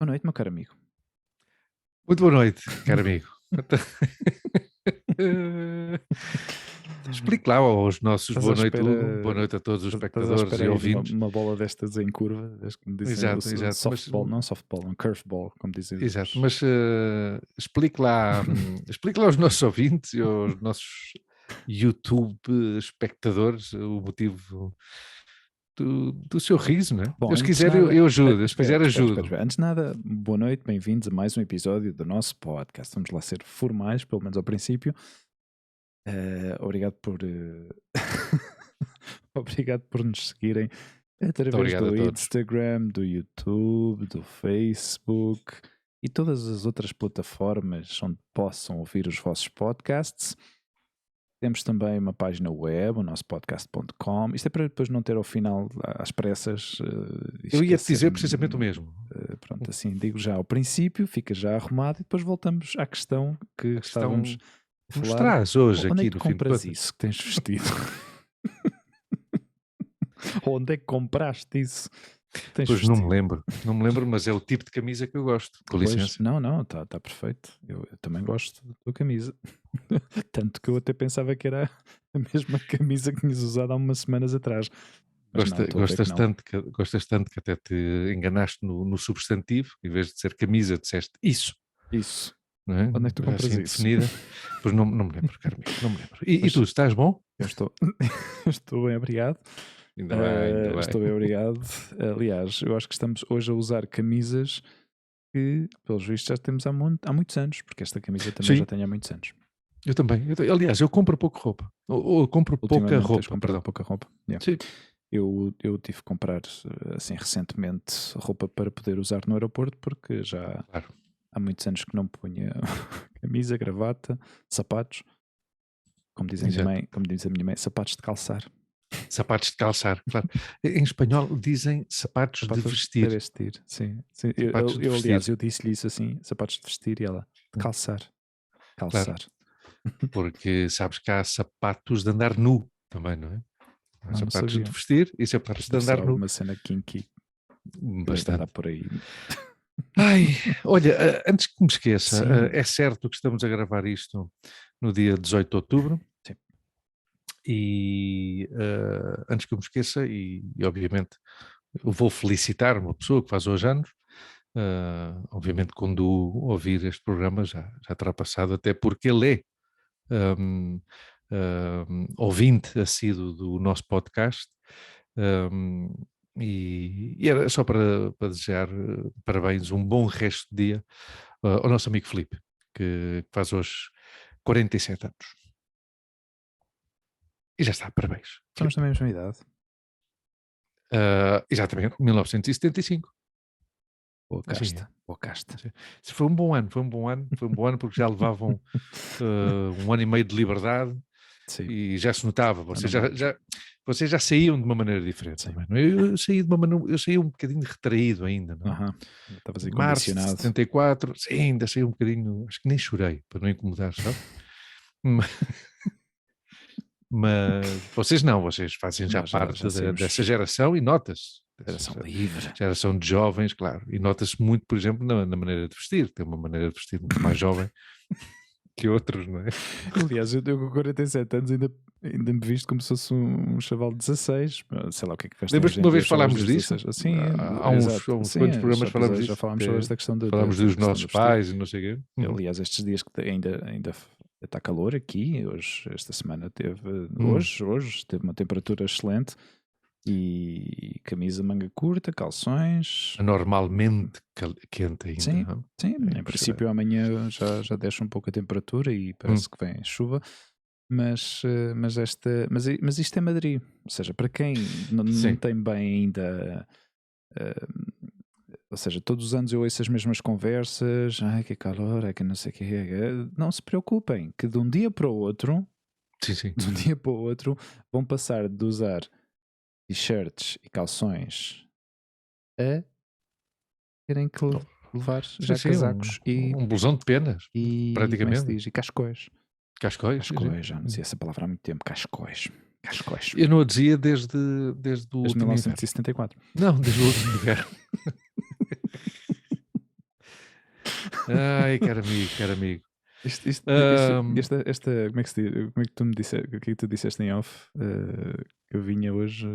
Boa noite, meu caro amigo. Muito boa noite, caro amigo. Explique lá aos nossos Estás à boa noite, Hugo. espera, Boa noite a todos os estás à espectadores espera e aí de uma, ouvintes. uma bola destas em curva, como dizem, Exato, o exato. softball, não softball, um curveball, como dizem Exato, mas explique lá aos nossos ouvintes e aos nossos YouTube espectadores o motivo do seu riso, não é? Bom, Eu, se antes de quiser, nada, eu ajudo. Eu, se espera, quiser, espera, ajudo. espera. Antes de nada, boa noite, bem-vindos a mais um episódio do nosso podcast. Vamos lá ser formais, pelo menos ao princípio. Obrigado por obrigado por nos seguirem Muito através obrigado a do todos. Instagram, do YouTube, do Facebook e todas as outras plataformas onde possam ouvir os vossos podcasts. Temos também uma página web, o nosso podcast.com. Isto é para depois não ter ao final às pressas. Eu ia te dizer precisamente o mesmo. Pronto, assim digo já ao princípio, fica já arrumado e depois voltamos à questão que A questão estávamos a que nos falar. traz hoje Onde é aqui que tu no fim de compras contas. isso que tens vestido? Onde é que compraste isso? Tens Pois não me vestido? lembro, mas é o tipo de camisa que eu gosto, com Pois, licença. não, está perfeito. Eu também gosto da tua camisa. Tanto que eu até pensava que era a mesma camisa que tinhas usado há umas semanas atrás. Mas não, estou a ver que não. Gostas tanto que até te enganaste no substantivo, em vez de ser camisa, disseste isso, Isso. não é? Onde é que tu compras Assim isso? definida. Pois não me lembro, caro amigo, não me lembro. E Mas tu, estás bom? eu estou bem, obrigado. Ainda bem. Estou bem, obrigado. Aliás, eu acho que estamos hoje a usar camisas que, pelos vistos, já temos há muitos anos, porque esta camisa também Sim, já tem há muitos anos. eu também. Aliás, eu compro pouco roupa. Ou compro pouca Ultimamente tens roupa, comprado perdão. pouca roupa. Yeah. Sim, Eu tive que comprar, assim, recentemente roupa para poder usar no aeroporto, porque já claro. há muitos anos que não punha camisa, gravata, sapatos. Como diz a minha mãe, sapatos de calçar. Sapatos de calçar, claro. Em espanhol dizem sapatos de vestir. vestir, sim. Sapatos de Aliás, vestir, eu disse-lhe isso assim, sapatos de vestir, e ela, de calçar. claro. Calçar. Porque sabes que há sapatos de andar nu também, não é? Há Não sapatos de sabia. vestir e sapatos Isto de deve ser andar nu. alguma cena kinky que deve andar Bastante. por aí. Ai, olha, antes que me esqueça, Sim. é certo que estamos a gravar isto no dia 18 de outubro. Sim. E antes que eu me esqueça, e obviamente eu vou felicitar uma pessoa que faz hoje anos. Obviamente, quando ouvir este programa já terá passado, até porque ele é ouvinte assíduo do nosso podcast. E era só para desejar parabéns, um bom resto de dia ao nosso amigo Filipe, que faz hoje 47 anos. E já está, parabéns. Estamos Filipe. na mesma idade. Exatamente, 1975. Boa Assim é. casta. Boa casta. Foi um bom ano porque já levavam um ano e meio de liberdade. Sim. E já se notava, vocês Normal. vocês já saíam de uma maneira diferente Sim. também. Não é? Eu saí de uma maneira, eu saí um bocadinho retraído ainda, não é? Aham. Estavas aí Março de condicionado. 74, sim, ainda saí um bocadinho, acho que nem chorei, para não incomodar, sabe? Mas vocês não, vocês fazem já Nós já parte saímos. dessa geração e nota-se. Geração livre. Geração de jovens, claro. E nota-se muito, por exemplo, na maneira de vestir. Tem uma maneira de vestir muito mais jovem que outros, não é? Aliás, eu com 47 anos ainda me visto como se fosse um chaval de 16. Sei lá o que é que vestem Lembras-te hoje em uma dia vez os chavais falámos dos disso? 16. Sim, Há uns exato. quantos programas falámos Já disso? falámos sobre esta questão Falámos dos questão nossos do vestir. pais e não sei o quê. Aliás, estes dias que ainda está calor aqui, hoje, esta semana teve, hoje teve uma temperatura excelente e camisa manga curta, calções. Anormalmente quente ainda. Sim, Não? sim. Em princípio amanhã já desce um pouco a temperatura e parece que vem chuva. Mas isto é Madrid, ou seja, para quem não tem bem ainda, ou seja, todos os anos eu ouço as mesmas conversas, ai que calor, ai que não sei o que, não se preocupem, que de um dia para o outro, de um dia para o outro, vão passar de usar t-shirts e calções a terem que levar já casacos e um blusão de penas, praticamente. como é que se diz? E cascóis. Cascóis, Já não dizia essa palavra há muito tempo. Cascóis. Eu não a dizia desde o Desde último 1974. inverno. Não, desde o último inverno. Ai, caro amigo. Isto, isto, Ahm, como é que se diz? Como é que tu me disseste? O que é que tu disseste em off? Que eu vinha hoje.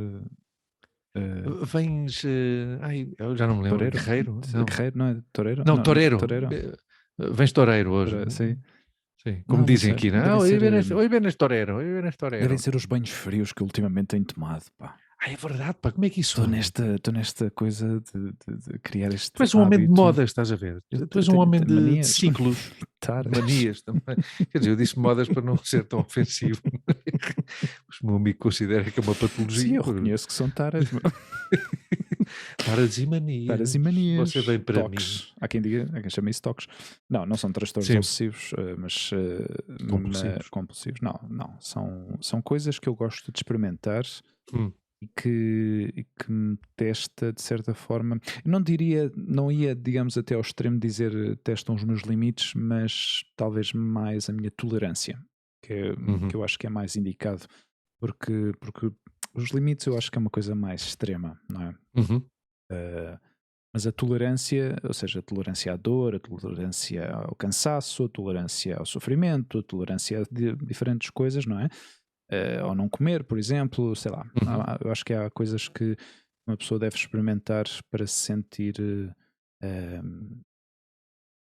vens, ai, eu já não me lembro, Toureiro? Guerreiro? Não, Guerreiro, não é? Toureiro? não, Não, não, Toureiro. Toureiro. Vens Toureiro hoje. Sim. Sim, como Não, não dizem sei. aqui, Devem não? ser, Hoje vienes Toureiro, hoje vienes devem Toureiro. ser os banhos frios que ultimamente tenho tomado, pá. Ai, é verdade, pá, como é que isso anda? Estou nesta coisa de criar Tu este és um homem de hábito. modas, estás a ver? Eu Tu és um tenho homem de manias. ciclos, Taras. manias também. Quer dizer, eu disse modas para não ser tão ofensivo. O meu amigo considera que é uma patologia. Sim, eu reconheço que são taras. Taras e manias. Taras e manias. Você vem para toques. mim. Há quem diga, há quem chame isso toques. Não são transtornos Sim. obsessivos, mas compulsivos. Não. São coisas que eu gosto de experimentar e que me testa de certa forma. Eu não ia, digamos, até ao extremo de dizer testam os meus limites, mas talvez mais a minha tolerância, que eu acho que é mais indicado, porque os limites eu acho que é uma coisa mais extrema, não é? Mas a tolerância, ou seja, a tolerância à dor, a tolerância ao cansaço, a tolerância ao sofrimento, a tolerância a diferentes coisas, não é? Ao não comer, por exemplo, sei lá. Eu acho que há coisas que uma pessoa deve experimentar para se sentir,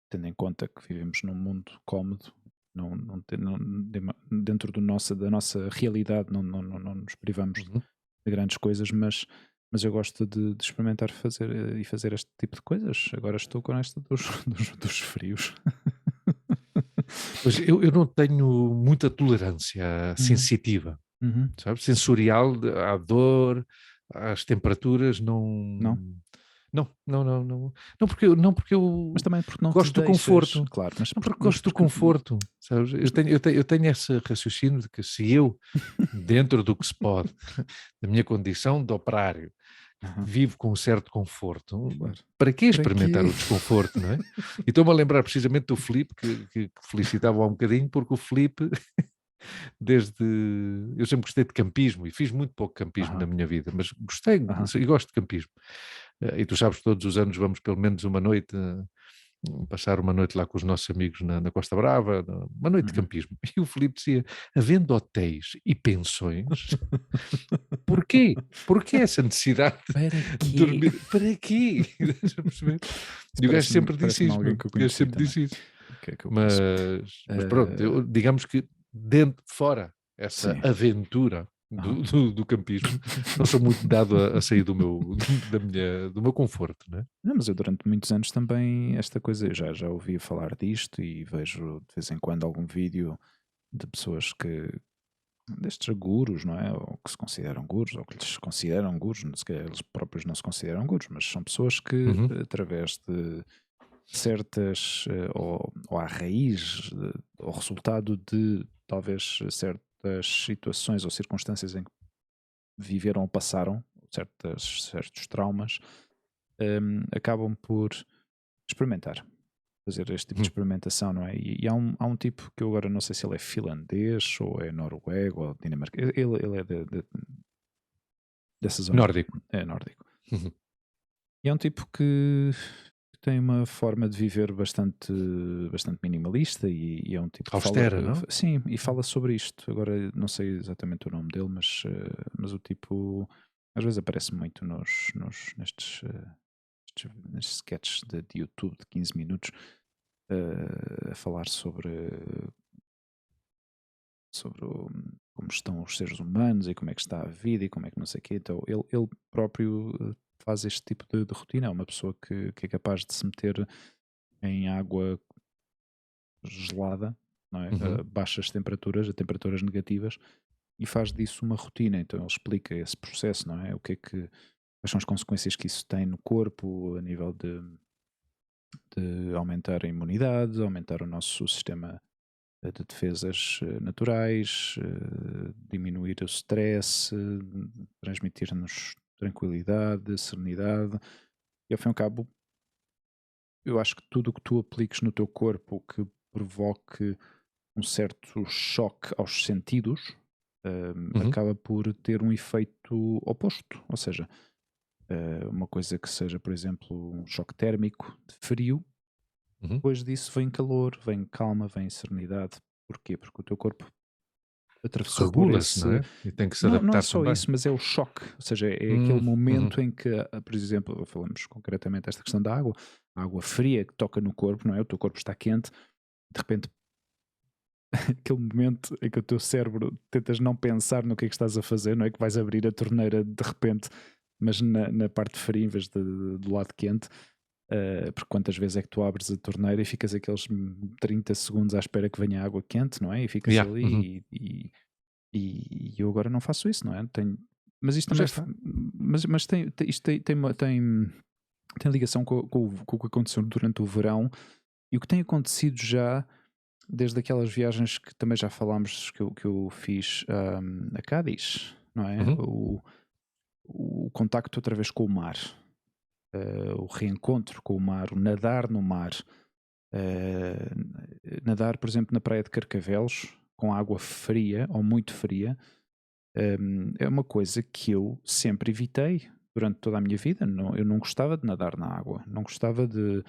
tendo em conta que vivemos num mundo cómodo, dentro da nossa realidade, não nos privamos de grandes coisas, mas eu gosto de experimentar fazer este tipo de coisas. Agora estou com esta dos frios. Pois eu não tenho muita tolerância sensitiva, sabe? Sensorial, à dor, às temperaturas, não. Não, porque eu Mas também porque não gosto te do deixas, conforto. claro. Não, porque gosto do conforto, sabes? Eu tenho esse raciocínio de que se eu, dentro do que se pode, da minha condição de operário, vivo com um certo conforto, para que experimentar o desconforto, não é? E estou-me a lembrar precisamente do Filipe, que felicitava há um bocadinho, porque o Filipe, eu sempre gostei de campismo e fiz muito pouco campismo na minha vida, mas gostei e gosto de campismo. E tu sabes que todos os anos vamos pelo menos uma noite passar uma noite lá com os nossos amigos na Costa Brava, uma noite de campismo. E o Filipe dizia, havendo hotéis e pensões, porquê? Porquê essa necessidade de dormir? Para quê? E o gajo sempre disse isso. Alguém que eu O gajo conheci sempre disse isso. que eu Mas pronto, digamos que fora essa aventura do campismo, não sou muito dado a sair do meu conforto, né? Não, mas eu durante muitos anos também esta coisa, eu já ouvi falar disto e vejo de vez em quando algum vídeo de pessoas destes gurus, não é? Ou que se consideram gurus, ou que lhes consideram gurus, se calhar eles próprios não se consideram gurus, mas são pessoas que através de certas, ou à raiz, ou resultado de talvez certas situações ou circunstâncias em que viveram ou passaram, certos traumas, acabam por experimentar, fazer este tipo de experimentação, não é? E há um tipo que eu agora não sei se ele é finlandês, ou é noruego, ou dinamarquês, ele é dessa zona. Nórdico. É nórdico. E é um tipo que tem uma forma de viver bastante minimalista e é um tipo que austera, não? Sim, e fala sobre isto. Agora não sei exatamente o nome dele, mas o tipo às vezes aparece muito nestes sketches de YouTube de 15 minutos a falar sobre como estão os seres humanos e como é que está a vida e como é que não sei o quê. Então ele próprio faz este tipo de rotina. É uma pessoa que é capaz de se meter em água gelada, não é? A baixas temperaturas, a temperaturas negativas, e faz disso uma rotina. Então ele explica esse processo, não é? Quais são as consequências que isso tem no corpo a nível de aumentar a imunidade, aumentar o nosso sistema de defesas naturais, diminuir o stress, transmitir-nos tranquilidade, serenidade, e ao fim e ao cabo eu acho que tudo o que tu apliques no teu corpo que provoque um certo choque aos sentidos acaba por ter um efeito oposto, ou seja, uma coisa que seja, por exemplo, um choque térmico de frio Depois disso vem calor, vem calma, vem serenidade. Porquê? Porque o teu corpo atravessou por Regula-se, esse. não é? E tem que se Não é adaptar só também. isso, mas é o choque. Ou seja, é aquele Uhum. momento em que, por exemplo, falamos concretamente desta questão da água, a água fria que toca no corpo, não é? O teu corpo está quente, de repente, aquele momento em que o teu cérebro tentas não pensar no que é que estás a fazer, não é? Que vais abrir a torneira de repente, mas na parte fria em vez do lado quente. Porque quantas vezes é que tu abres a torneira e ficas aqueles 30 segundos à espera que venha água quente, não é? E ficas Yeah. ali e eu agora não faço isso, não é? Mas isto Mas já também. está. Mas isto tem ligação com o que aconteceu durante o verão e o que tem acontecido já desde aquelas viagens que também já falámos que eu fiz a Cádiz, não é? Uhum. O contacto outra vez com o mar, o reencontro com o mar, o nadar no mar. Nadar, por exemplo, na praia de Carcavelos com água fria ou muito fria é uma coisa que eu sempre evitei durante toda a minha vida. Eu não gostava de nadar na água, não gostava de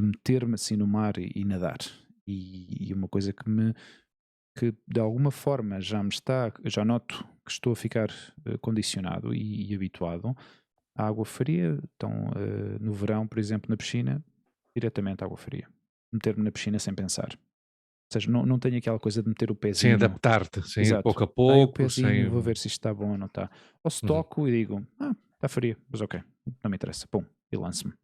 meter-me assim no mar e nadar. E uma coisa que de alguma forma já noto que estou a ficar condicionado e habituado à água fria. Então, no verão, por exemplo, na piscina, diretamente água fria. Meter-me na piscina sem pensar. Ou seja, não tenho aquela coisa de meter o Sem pezinho. adaptar-te, sem ir Exato. pouco a Dai o pouco, pezinho, vou sem. ver se isto está bom ou não está. Ou se Uhum. toco e digo, está fria, mas ok, não me interessa. Pum, e lanço-me.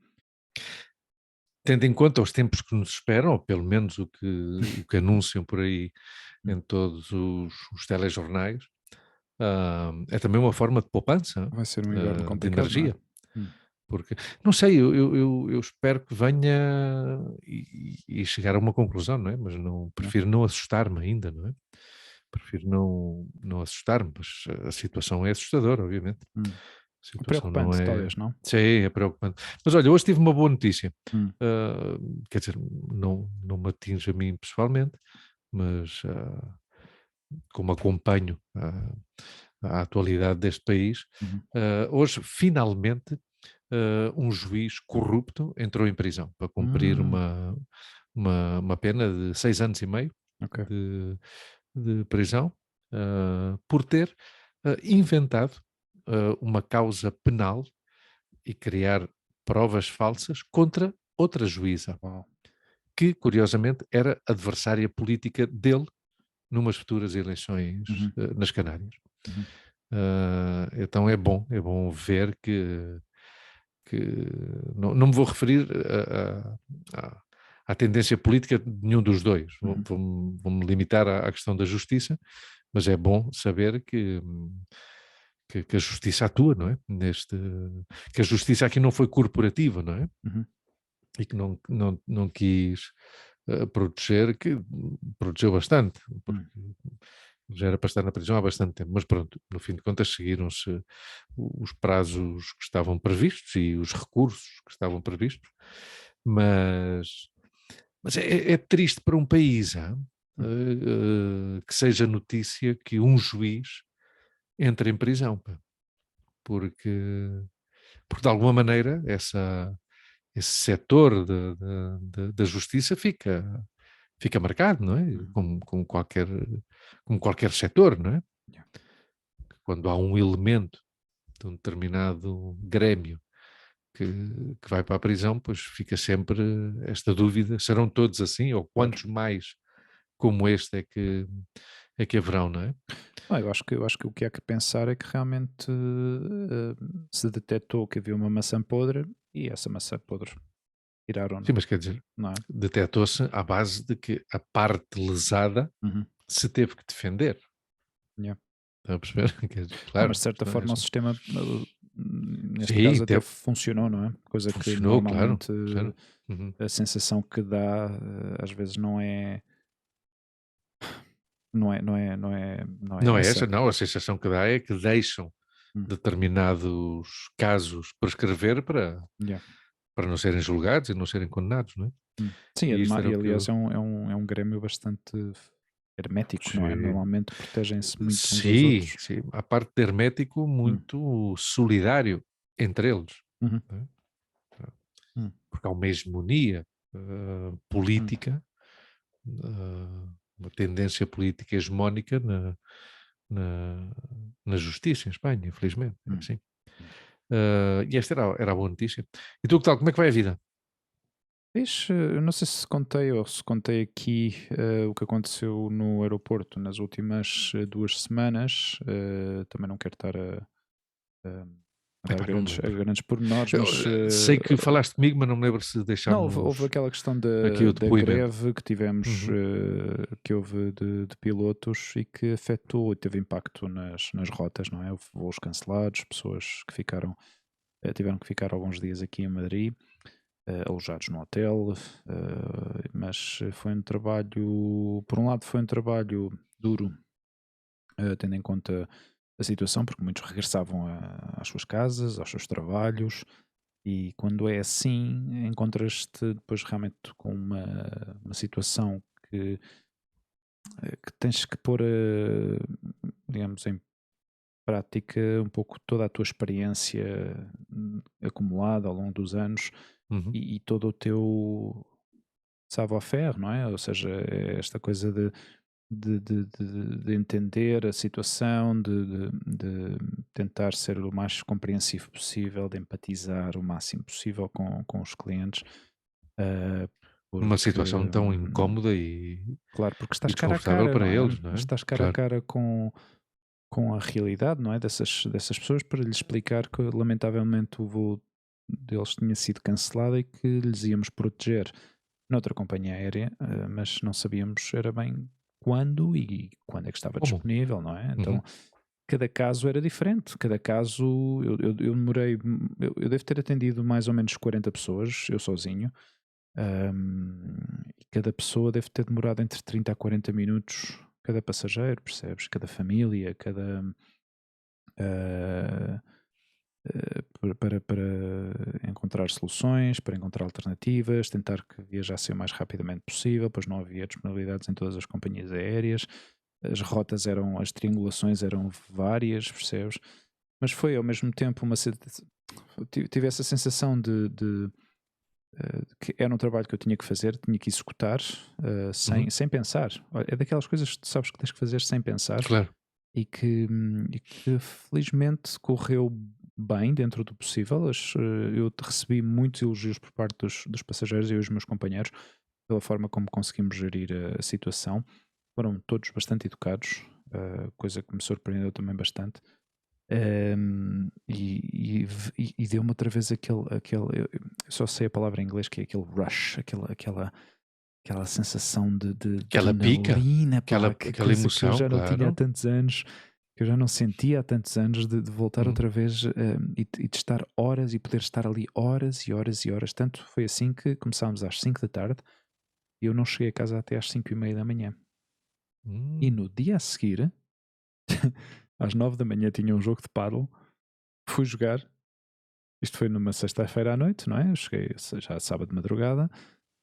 Tendo em conta os tempos que nos esperam, ou pelo menos o que anunciam por aí em todos os telejornais, é também uma forma de poupança, Vai ser um inverno de complicado, não é? energia. Porque, não sei, eu espero que venha e chegar a uma conclusão, não é? Mas não, Yeah. prefiro não assustar-me ainda, não é? Prefiro não assustar-me, mas a situação é assustadora, obviamente. A situação não Preocupante, é. talvez, não? Sim, é preocupante. Mas olha, hoje tive uma boa notícia. Hum. Quer dizer, não me atinge a mim pessoalmente, mas como acompanho a atualidade deste país, Uhum. hoje finalmente um juiz corrupto entrou em prisão para cumprir Hum, uma pena de 6 anos e meio ok. de prisão por ter inventado uma causa penal e criar provas falsas contra outra juíza, Uau. que curiosamente era adversária política dele numas futuras eleições Uhum. nas Canárias. Uhum. Então é bom ver que não me vou referir à tendência política de nenhum dos dois. Uhum. Vou-me limitar à questão da justiça, mas é bom saber que a justiça atua, não é? Que a justiça aqui não foi corporativa, não é? Uhum. E que não quis proteger, que protegeu bastante, porque Uhum. já era para estar na prisão há bastante tempo, mas pronto, no fim de contas seguiram-se os prazos que estavam previstos e os recursos que estavam previstos, mas, mas é triste para um país que seja notícia que um juiz entre em prisão, pá, porque, porque de alguma maneira esse setor da justiça fica marcado, não é? Uhum. Como qualquer setor, não é? Yeah. Quando há um elemento de um determinado grêmio que, que vai para a prisão, pois fica sempre esta dúvida: serão todos assim? Ou Claro. quantos mais como este é que haverão, não é? Eu acho que o que há que pensar é que realmente se detectou que havia uma maçã podre e essa maçã podre tiraram-no, Sim, mas quer dizer, não é? detectou-se à base de que a parte lesada Uhum. se teve que defender. Yeah. Está a perceber? Quer dizer, Não, mas claro. de certa forma o sistema, neste Sim, caso, até funcionou, não é? Coisa que funcionou, claro. normalmente Claro. Uhum. a sensação que dá às vezes não é Não é essa. essa, não. A sensação que dá é que deixam Hum. determinados casos prescrever Yeah. para não serem julgados e não serem condenados, não é? Sim, E isto era e o que eu. aliás é um grêmio bastante hermético, não é? Sim, Normalmente protegem-se muito uns aos sim, outros. sim. A parte de hermético Hum. muito solidário entre eles, Uhum. não é? Hum. Porque há uma hegemonia. política, uma tendência política hegemónica na, na justiça em Espanha, infelizmente. É hum, assim. hum. E esta era a boa notícia. E tu, que tal? Como é que vai a vida? Eu não sei se contei ou se contei aqui o que aconteceu no aeroporto nas últimas 2 semanas. Também não quero estar a dar Epá, não me lembro. grandes pormenores, Eu, mas sei que falaste comigo, mas não me lembro se não, houve deixámos aquela questão aqui o da depoimento. greve que tivemos, Uhum, que houve de pilotos e que afetou e teve impacto nas rotas, não é? Houve voos cancelados, pessoas que tiveram que ficar alguns dias aqui em Madrid, alojados no hotel, mas foi um trabalho, por um lado foi um trabalho duro, tendo em conta a situação, porque muitos regressavam às suas casas, aos seus trabalhos, e quando é assim, encontras-te depois realmente com uma situação que tens que pôr, digamos, em prática um pouco toda a tua experiência acumulada ao longo dos anos uhum. e todo o teu savoir-faire, não é? Ou seja, é esta coisa de entender a situação, de tentar ser o mais compreensivo possível, de empatizar o máximo possível com os clientes, ah, Numa porque, situação tão incómoda claro, porque e estás cara a desconfortável cara, para não é? eles, não é? Estás cara a Claro. cara com a realidade, não é? Dessas pessoas para lhes explicar que lamentavelmente o voo deles tinha sido cancelado e que lhes íamos proteger noutra companhia aérea, mas não sabíamos era bem quando e quando é que estava Como? disponível, não é? Uhum. Então cada caso era diferente, cada caso eu demorei, eu devo ter atendido mais ou menos 40 pessoas, eu sozinho, e cada pessoa deve ter demorado entre 30 a 40 minutos, cada passageiro, percebes? Cada família, cada. ah, para encontrar soluções, para encontrar alternativas, tentar que viajasse o mais rapidamente possível, pois não havia disponibilidades em todas as companhias aéreas, as triangulações eram várias, percebes? Mas foi ao mesmo tempo tive essa sensação que era um trabalho que eu tinha que fazer, tinha que executar Uhum. sem pensar. Olha, é daquelas coisas que tu sabes que tens que fazer sem pensar Claro. e que felizmente correu bem dentro do possível. Eu recebi muitos elogios por parte dos passageiros e os meus companheiros pela forma como conseguimos gerir a situação. Foram todos bastante educados, coisa que me surpreendeu também bastante. E deu-me outra vez eu só sei a palavra em inglês que é aquele rush, aquela sensação de Aquela pica, adrenalina, pá, que aquela coisa que eu emoção, já não tinha há claro. tantos anos, que eu já não sentia há tantos anos, de voltar Uhum. outra vez e de estar horas e poder estar ali horas e horas e horas. Tanto foi assim que começámos às 5 da tarde e eu não cheguei a casa até às 5:30 da manhã. E Hum. no dia a seguir, às 9 da manhã, tinha um jogo de paddle, fui jogar. Isto foi numa sexta-feira à noite, não é? Eu cheguei já sábado de madrugada.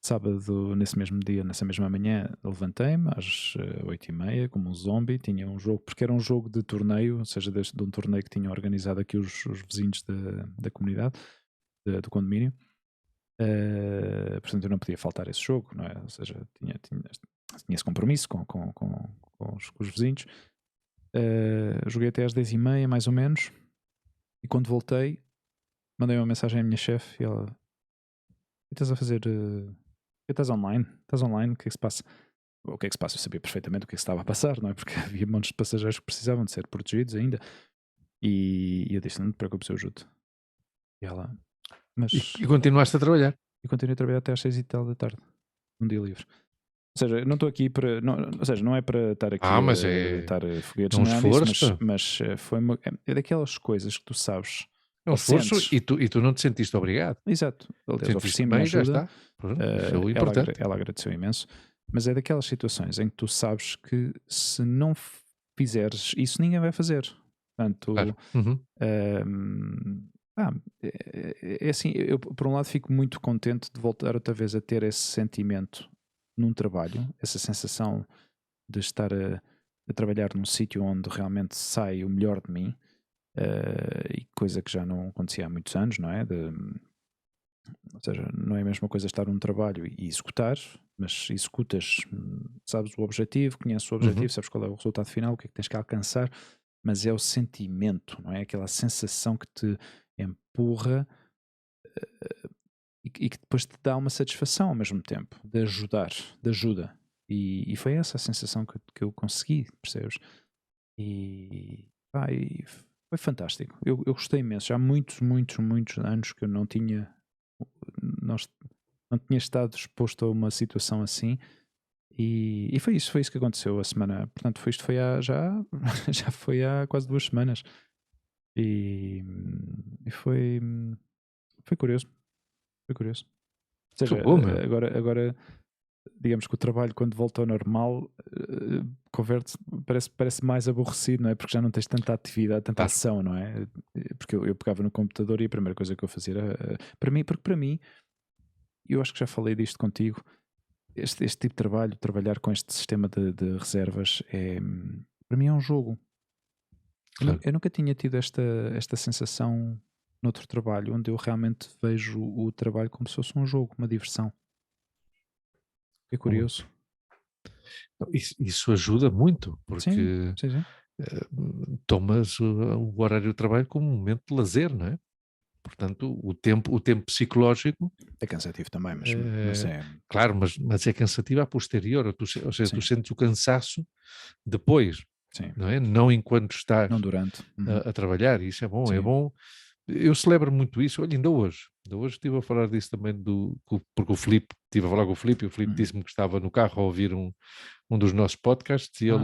Sábado, nesse mesmo dia, nessa mesma manhã, levantei-me às 8:30, como um zombie. Tinha um jogo, porque era um jogo de torneio, ou seja, de um torneio que tinham organizado aqui os vizinhos da comunidade, do condomínio. Portanto, eu não podia faltar esse jogo, não é? Ou seja, tinha esse compromisso com os vizinhos. Joguei até às 10:30, mais ou menos, e quando voltei, mandei uma mensagem à minha chefe e ela: "O que estás a fazer? Estás online? Estás online? O que é que se passa?" O que é que se passa? Eu sabia perfeitamente o que é que se estava a passar, não é? Porque havia montes de passageiros que precisavam de ser protegidos ainda. E eu disse: "Não te preocupes, eu ajudo." E ela: E "Mas." continuaste a trabalhar? E continuei a trabalhar até às 6:00 da tarde, um dia livre. Ou seja, eu não estou aqui para. Não, ou seja, não é para estar aqui Mas a é dar é foguetes um nem nada disso, esforço, mas, pá. mas é daquelas coisas que tu sabes É um ou esforço sentes. e tu não te sentiste obrigado. Exato. Aliás, Sentiste ofereci-me bem e já ajuda. está. Pronto, isso é o Ela, importante. ela agradeceu imenso, mas é daquelas situações em que tu sabes que se não fizeres isso, ninguém vai fazer. Claro. Portanto, Uhum. hum, ah, é assim, eu por um lado fico muito contente de voltar outra vez a ter esse sentimento num trabalho, essa sensação de estar a trabalhar num sítio onde realmente sai o melhor de mim, e coisa que já não acontecia há muitos anos, não é? Ou seja, não é a mesma coisa estar num trabalho e executar, mas executas, sabes o objetivo, conheces o objetivo, sabes qual é o resultado final, o que é que tens que alcançar, mas é o sentimento, não é? Aquela sensação que te empurra e que depois te dá uma satisfação ao mesmo tempo, de ajudar, de ajuda. E foi essa a sensação que eu consegui, percebes? E foi fantástico. Eu gostei imenso. Já há muitos, muitos, muitos anos que eu não tinha, nós, não tinha estado exposto a uma situação assim. E foi isso que aconteceu a semana. Portanto, isto foi já foi há quase 2 semanas. E foi curioso. Foi curioso. Ou Que seja, bom, meu. agora digamos que o trabalho, quando volta ao normal, converte parece mais aborrecido, não é? Porque já não tens tanta atividade, tanta Claro. ação, não é? Porque eu pegava no computador e a primeira coisa que eu fazia era, para mim, eu acho que já falei disto contigo, este tipo de trabalho, trabalhar com este sistema de reservas, para mim é um jogo. Claro. Eu nunca tinha tido esta sensação noutro trabalho, onde eu realmente vejo o trabalho como se fosse um jogo, uma diversão. É curioso. Isso ajuda muito, Sim, porque sim, sim. tomas o horário de trabalho como um momento de lazer, não é? Portanto, o tempo psicológico, É cansativo também, mas é. claro, mas é cansativo a posterior, ou seja, tu Sim, sentes o cansaço depois, sim. não é? Não enquanto estás Não durante. Uhum. a trabalhar, e isso é bom, é Sim. bom. Eu celebro muito isso, olha, ainda hoje estive a falar disso também, porque o Filipe, estive a falar com o Filipe, e o Filipe Uhum. disse-me que estava no carro a ouvir um dos nossos podcasts, e Ah,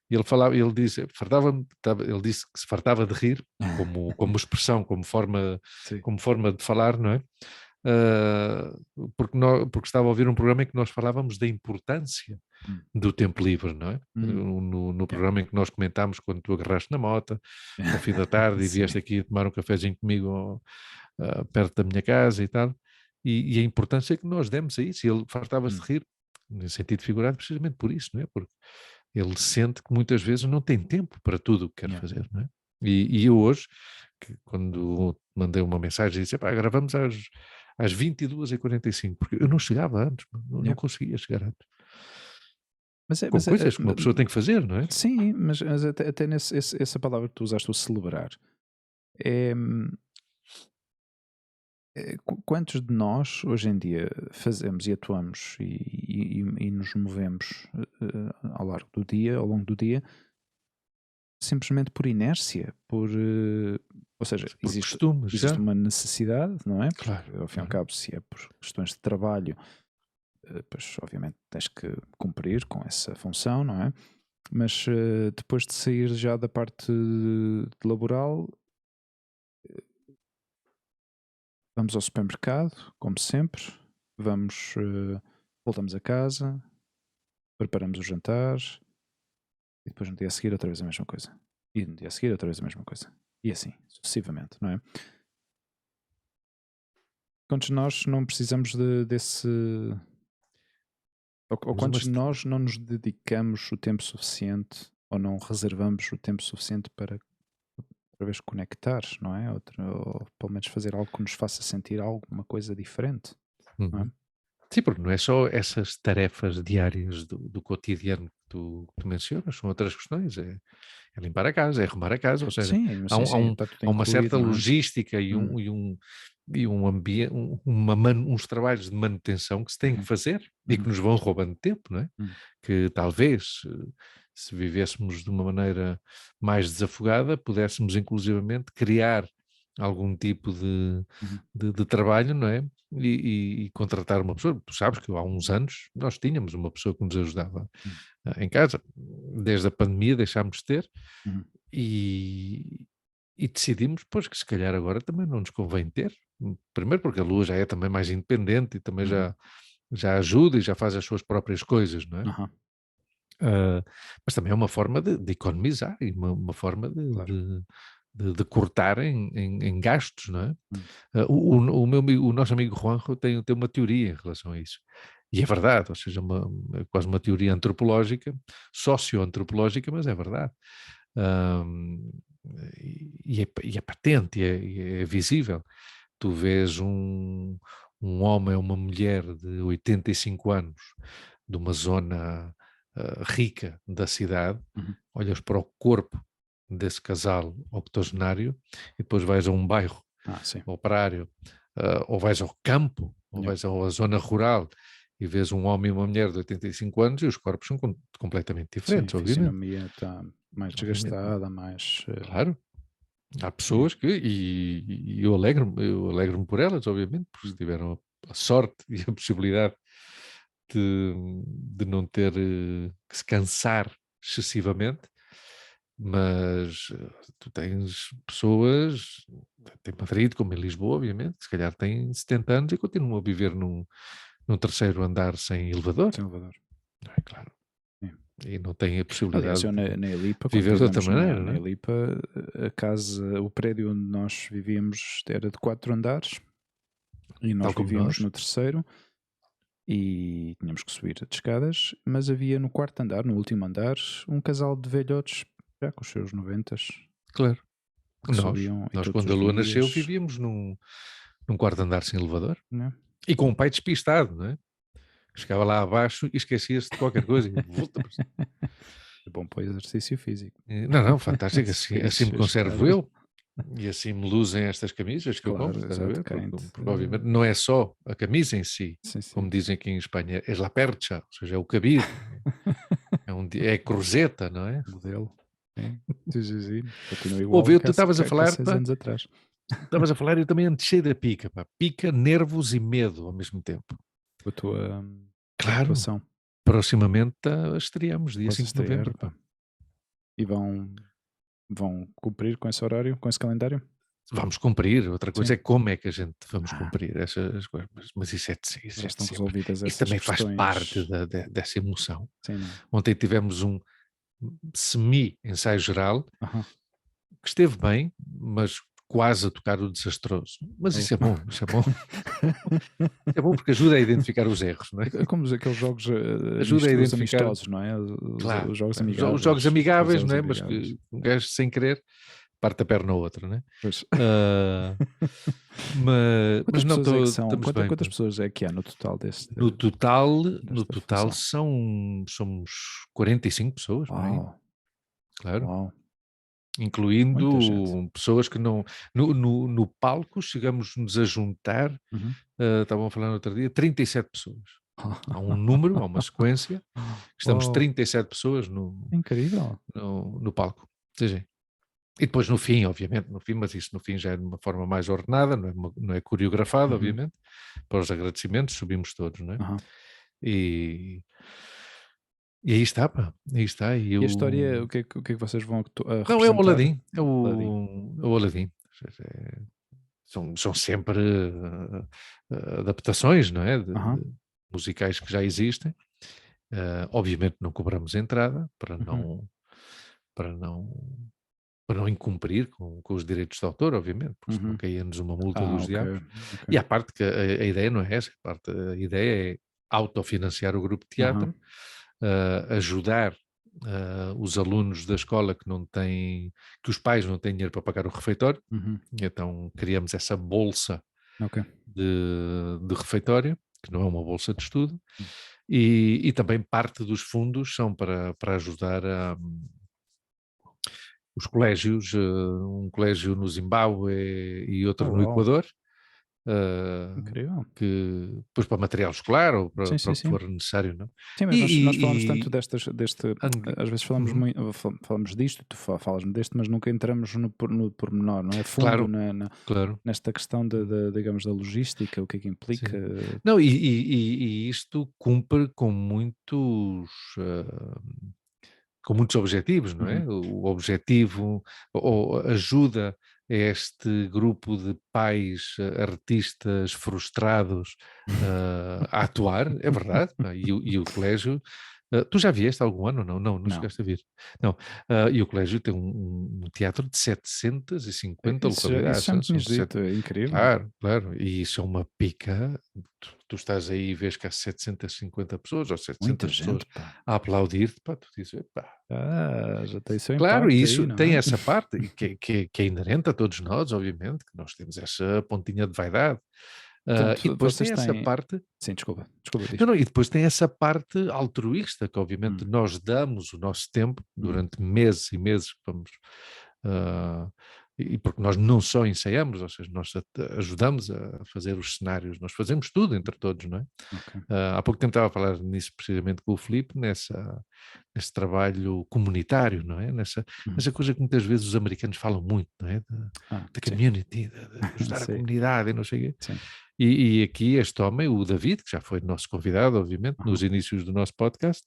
ele falava, ele disse, ele disse que se fartava de rir, como expressão, sim. como forma de falar, não é? Porque estava a ouvir um programa em que nós falávamos da importância Hum. do tempo livre, não é? Hum. No Yeah. programa em que nós comentámos quando tu agarraste na moto, ao fim da tarde, e Sim. vieste aqui tomar um cafezinho comigo perto da minha casa e tal, e a importância que nós demos a isso, e ele fartava-se de Hum. rir, no sentido figurado, precisamente por isso, não é? Porque ele sente que muitas vezes não tem tempo para tudo o que quer Yeah. fazer, não é? E eu hoje, quando mandei uma mensagem, disse, pá, gravamos às 22h45, porque eu não chegava antes, não Yeah. conseguia chegar antes. Mas Com coisas que uma pessoa tem que fazer, não é? sim, mas até essa palavra que tu usaste, o celebrar, é, quantos de nós hoje em dia fazemos e atuamos e nos movemos ao largo do dia, ao longo do dia, simplesmente por inércia, ou seja, Por costumes, existe já. uma necessidade, não é? Claro, Porque ao fim e ao claro. cabo, se é por questões de trabalho, pois obviamente tens que cumprir com essa função, não é? Mas depois de sair já da parte laboral, vamos ao supermercado, como sempre, voltamos a casa, preparamos o jantar e depois no dia a seguir outra vez a mesma coisa. E no dia a seguir outra vez a mesma coisa. E assim, sucessivamente, não é? Quantos de nós não precisamos desse. Ou Temos uma quantos de nós não nos dedicamos o tempo suficiente ou não reservamos o tempo suficiente para outra vez conectar, não é? Ou pelo menos fazer algo que nos faça sentir alguma coisa diferente, não é? Uhum. Sim, porque não é só essas tarefas diárias do cotidiano que tu mencionas, são outras questões. É limpar a casa, é arrumar a casa, ou seja, Sim, há, sim, um- há sim, um- está tudo há uma certa incluído, não é? logística Hum, e um ambiente, uns trabalhos de manutenção que se têm que uhum, fazer e que uhum, nos vão roubando tempo, não é? uhum, Que talvez, se vivêssemos de uma maneira mais desafogada, pudéssemos inclusivamente criar algum tipo de, uhum, de, de trabalho, não é? E contratar uma pessoa. Tu sabes que há uns anos nós tínhamos uma pessoa que nos ajudava uhum, em casa. Desde a pandemia deixámos de ter uhum, e, e decidimos, pois, que se calhar agora também não nos convém ter. Primeiro porque a Lua já é também mais independente e também uhum, já ajuda e já faz as suas próprias coisas, não é? aham, Ah, mas também é uma forma de economizar e uma forma claro. de cortar em gastos, não é? Hum, O nosso amigo Juanjo tem uma teoria em relação a isso. E é verdade, ou seja, é quase uma teoria antropológica, socioantropológica, mas é verdade. Ahm, e é patente, e é visível. tu vês um homem ou uma mulher de 85 anos de uma zona rica da cidade, olhas para o corpo desse casal octogenário e depois vais a um bairro operário, ou vais ao campo, ou vais à zona rural e vês um homem e uma mulher de 85 anos e os corpos são completamente diferentes, Sim, a obviamente. fisionomia está mais desgastada, mais... Claro. Há pessoas que, e eu alegro-me por elas, obviamente, porque tiveram a sorte e a possibilidade de não ter que se cansar excessivamente, mas tu tens pessoas, em Madrid, como em Lisboa, obviamente, que se calhar têm 70 anos e continuam a viver num terceiro andar sem elevador. Sem elevador. Não é claro. E não têm a possibilidade Aliás, eu na Elipa, de viver de outra maneira. Na Elipa, a casa, o prédio onde nós vivíamos era de 4 andares e nós vivíamos no terceiro e tínhamos que subir de escadas, mas havia no quarto andar, no último andar, um casal de velhotes já com os seus 90. Claro. Nós quando a Lua nasceu, vivíamos num quarto andar sem elevador. Não. E com um pai despistado, não é? Chegava lá abaixo e esquecia-se de qualquer coisa. É bom para o exercício físico. Não, fantástico. Assim me conservo eu. E assim me luzem estas camisas que eu compro, estás a ver? Porque, obviamente, não é só a camisa em si, como dizem aqui em Espanha, é la percha, ou seja, é o cabide, é a cruzeta, não é? Modelo. Continua igual. Ouviu, tu estavas a falar, 6 anos atrás. Estavas a falar e eu também antechei da pica, pá. Pica, nervos e medo ao mesmo tempo. A tua atuação. Proximamente estreamos, dia 5 de novembro. Pá. E vão cumprir com esse horário, com esse calendário? Vamos cumprir. Outra coisa é como é que a gente vamos cumprir essas coisas. Mas isso é estão resolvidas essas isso também questões. Faz parte dessa emoção. Sim, ontem tivemos um semi-ensaio geral que esteve bem, mas quase a tocar o desastroso. Mas isso é bom, isso é bom. É bom porque ajuda a identificar os erros, não é? É como aqueles jogos ajuda a identificar amistosos, não é? Claro, os jogos amigáveis. Os jogos amigáveis, não é? Mas que um gajo sem querer parte a perna ao outro, não é? Mas não estamos bem. Quantas pessoas é que há no total deste? No total somos 45 pessoas, não é? Claro. Uau. Incluindo pessoas que não... No palco chegamos-nos a juntar, estavam a falar no outro dia, 37 pessoas. Há um número, há uma sequência, estamos 37 pessoas Incrível. No palco. Sim. E depois no fim, obviamente, mas isso no fim já é de uma forma mais ordenada, não é coreografado, obviamente, para os agradecimentos subimos todos, não é? E aí está, pá. Aí está. E a história, o que é que vocês vão representar? Não, é o Aladim. É o Aladim. São sempre adaptações, não é? De musicais que já existem. Obviamente não cobramos entrada para não incumprir com os direitos de autor, obviamente, porque senão caía-nos uma multa dos diabos. Okay. E à parte que a ideia não é essa, a ideia é autofinanciar o grupo de teatro, ajudar os alunos da escola que os pais não têm dinheiro para pagar o refeitório, então criamos essa bolsa de refeitório, que não é uma bolsa de estudo, e também parte dos fundos são para ajudar os colégios, um colégio no Zimbábue e outro no Equador, incrível. Que depois para material escolar ou para o que for necessário, não? Sim, mas nós falamos tanto às vezes falamos muito, falamos disto, tu falas-me deste, mas nunca entramos no pormenor, não é? Fundo claro. Nesta questão digamos, da logística, o que é que implica. Sim. Não, e isto cumpre com muitos objetivos, não é? O objetivo ou ajuda a este grupo de pais artistas frustrados a atuar, é verdade, e o colégio Tu já vieste algum ano ou não? Não, não Não. chegaste a vir. Não. E o colégio tem um teatro de 750 Isso localidades. já me São tinhas dito, é incrível. Claro, claro. E isso é uma pica. Tu estás aí e vês que há 750 pessoas ou Muita 700 pessoas gente, pá. a aplaudir-te, pá, tu dizes, pá. Já tem seu Claro, e impacto aí, isso não tem é? essa parte e que é inerente a todos nós, obviamente, que nós temos essa pontinha de vaidade. E Portanto, depois tem vocês essa têm. parte. Sim, desculpa, diz. Não, não, e depois tem essa parte altruísta, que obviamente Hum, nós damos o nosso tempo uhum, durante meses e meses, vamos, ah, e porque nós não só ensaiamos, ou seja, nós ajudamos a fazer os cenários, nós fazemos tudo entre todos, não é? ok. Há pouco tempo estava a falar nisso precisamente com o Filipe, nesse trabalho comunitário, não é? Uhum. Nessa coisa que muitas vezes os americanos falam muito, não é? Da Sim, community, de ajudar a sim, comunidade e não sei o quê. sim. E aqui este homem, o David, que já foi nosso convidado, obviamente, Aham. nos inícios do nosso podcast,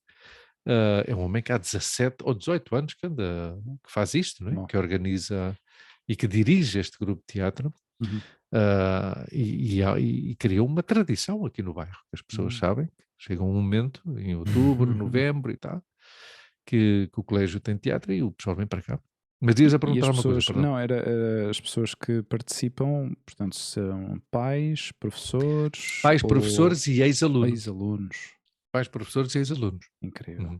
é um homem que há 17 ou 18 anos que faz isto, não é? Bom. Que organiza e que dirige este grupo de teatro, Uhum. e criou uma tradição aqui no bairro, que as pessoas Hum. sabem. Chega um momento, em outubro, novembro e tal, que o colégio tem teatro e o pessoal vem para cá. Mas ias a E perguntar as uma coisa, pessoas, perdão. não, era as pessoas que participam, portanto, são pais, professores Pais, ou professores e ex-alunos. ex-alunos. Pais, professores e ex-alunos. Incrível. Uhum.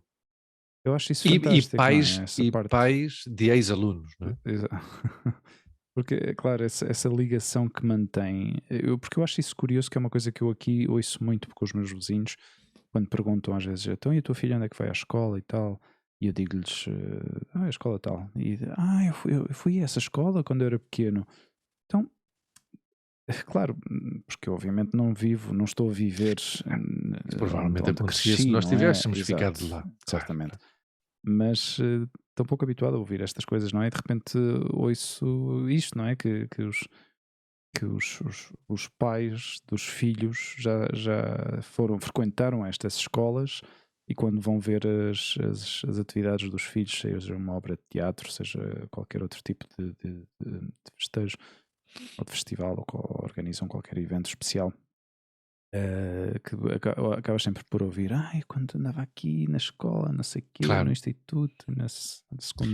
Eu acho isso E, e fantástico, não pais é? Essa e parte. pais de ex-alunos, não é? Exa- Porque, é claro, essa ligação que mantém. Porque eu acho isso curioso, que é uma coisa que eu aqui ouço muito com os meus vizinhos, quando perguntam às vezes, então, e a tua filha onde é que vai à escola e tal? E eu digo-lhes, a escola tal. E, eu fui a essa escola quando eu era pequeno. Então, claro, porque eu obviamente não estou a viver Isso onde, provavelmente onde acontecia se cresci, nós não é? tivéssemos ficado Exato, lá. Claro, certamente. claro. Mas estou um pouco habituado a ouvir estas coisas, não é? E de repente ouço isto, não é? Que os pais dos filhos já frequentaram estas escolas, e quando vão ver as atividades dos filhos, seja uma obra de teatro, seja qualquer outro tipo de festejo ou de festival, ou organizam qualquer evento especial, que acabas sempre por ouvir, quando andava aqui na escola, não sei o quê, no Claro. instituto, na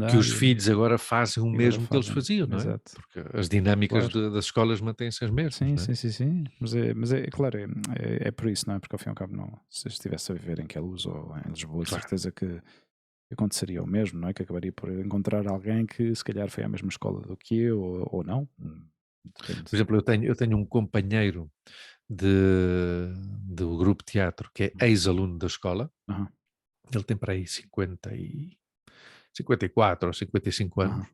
Que os secundário, filhos agora fazem o e agora mesmo que eles fazem, faziam, não é? exato, Porque as dinâmicas claro. das escolas mantêm-se as mesmas, Sim, não é? sim, sim, sim. Mas é claro, é por isso, não é? Porque ao fim e ao cabo, não, se eu estivesse a viver em Queluz ou em Lisboa, de Claro. certeza que aconteceria o mesmo, não é? Que acabaria por encontrar alguém que se calhar foi à mesma escola do que eu, ou não. Depende. Por exemplo, eu tenho um companheiro do grupo de teatro que é ex-aluno da escola. Aham, Ele tem para aí 54 ou 55 anos. aham.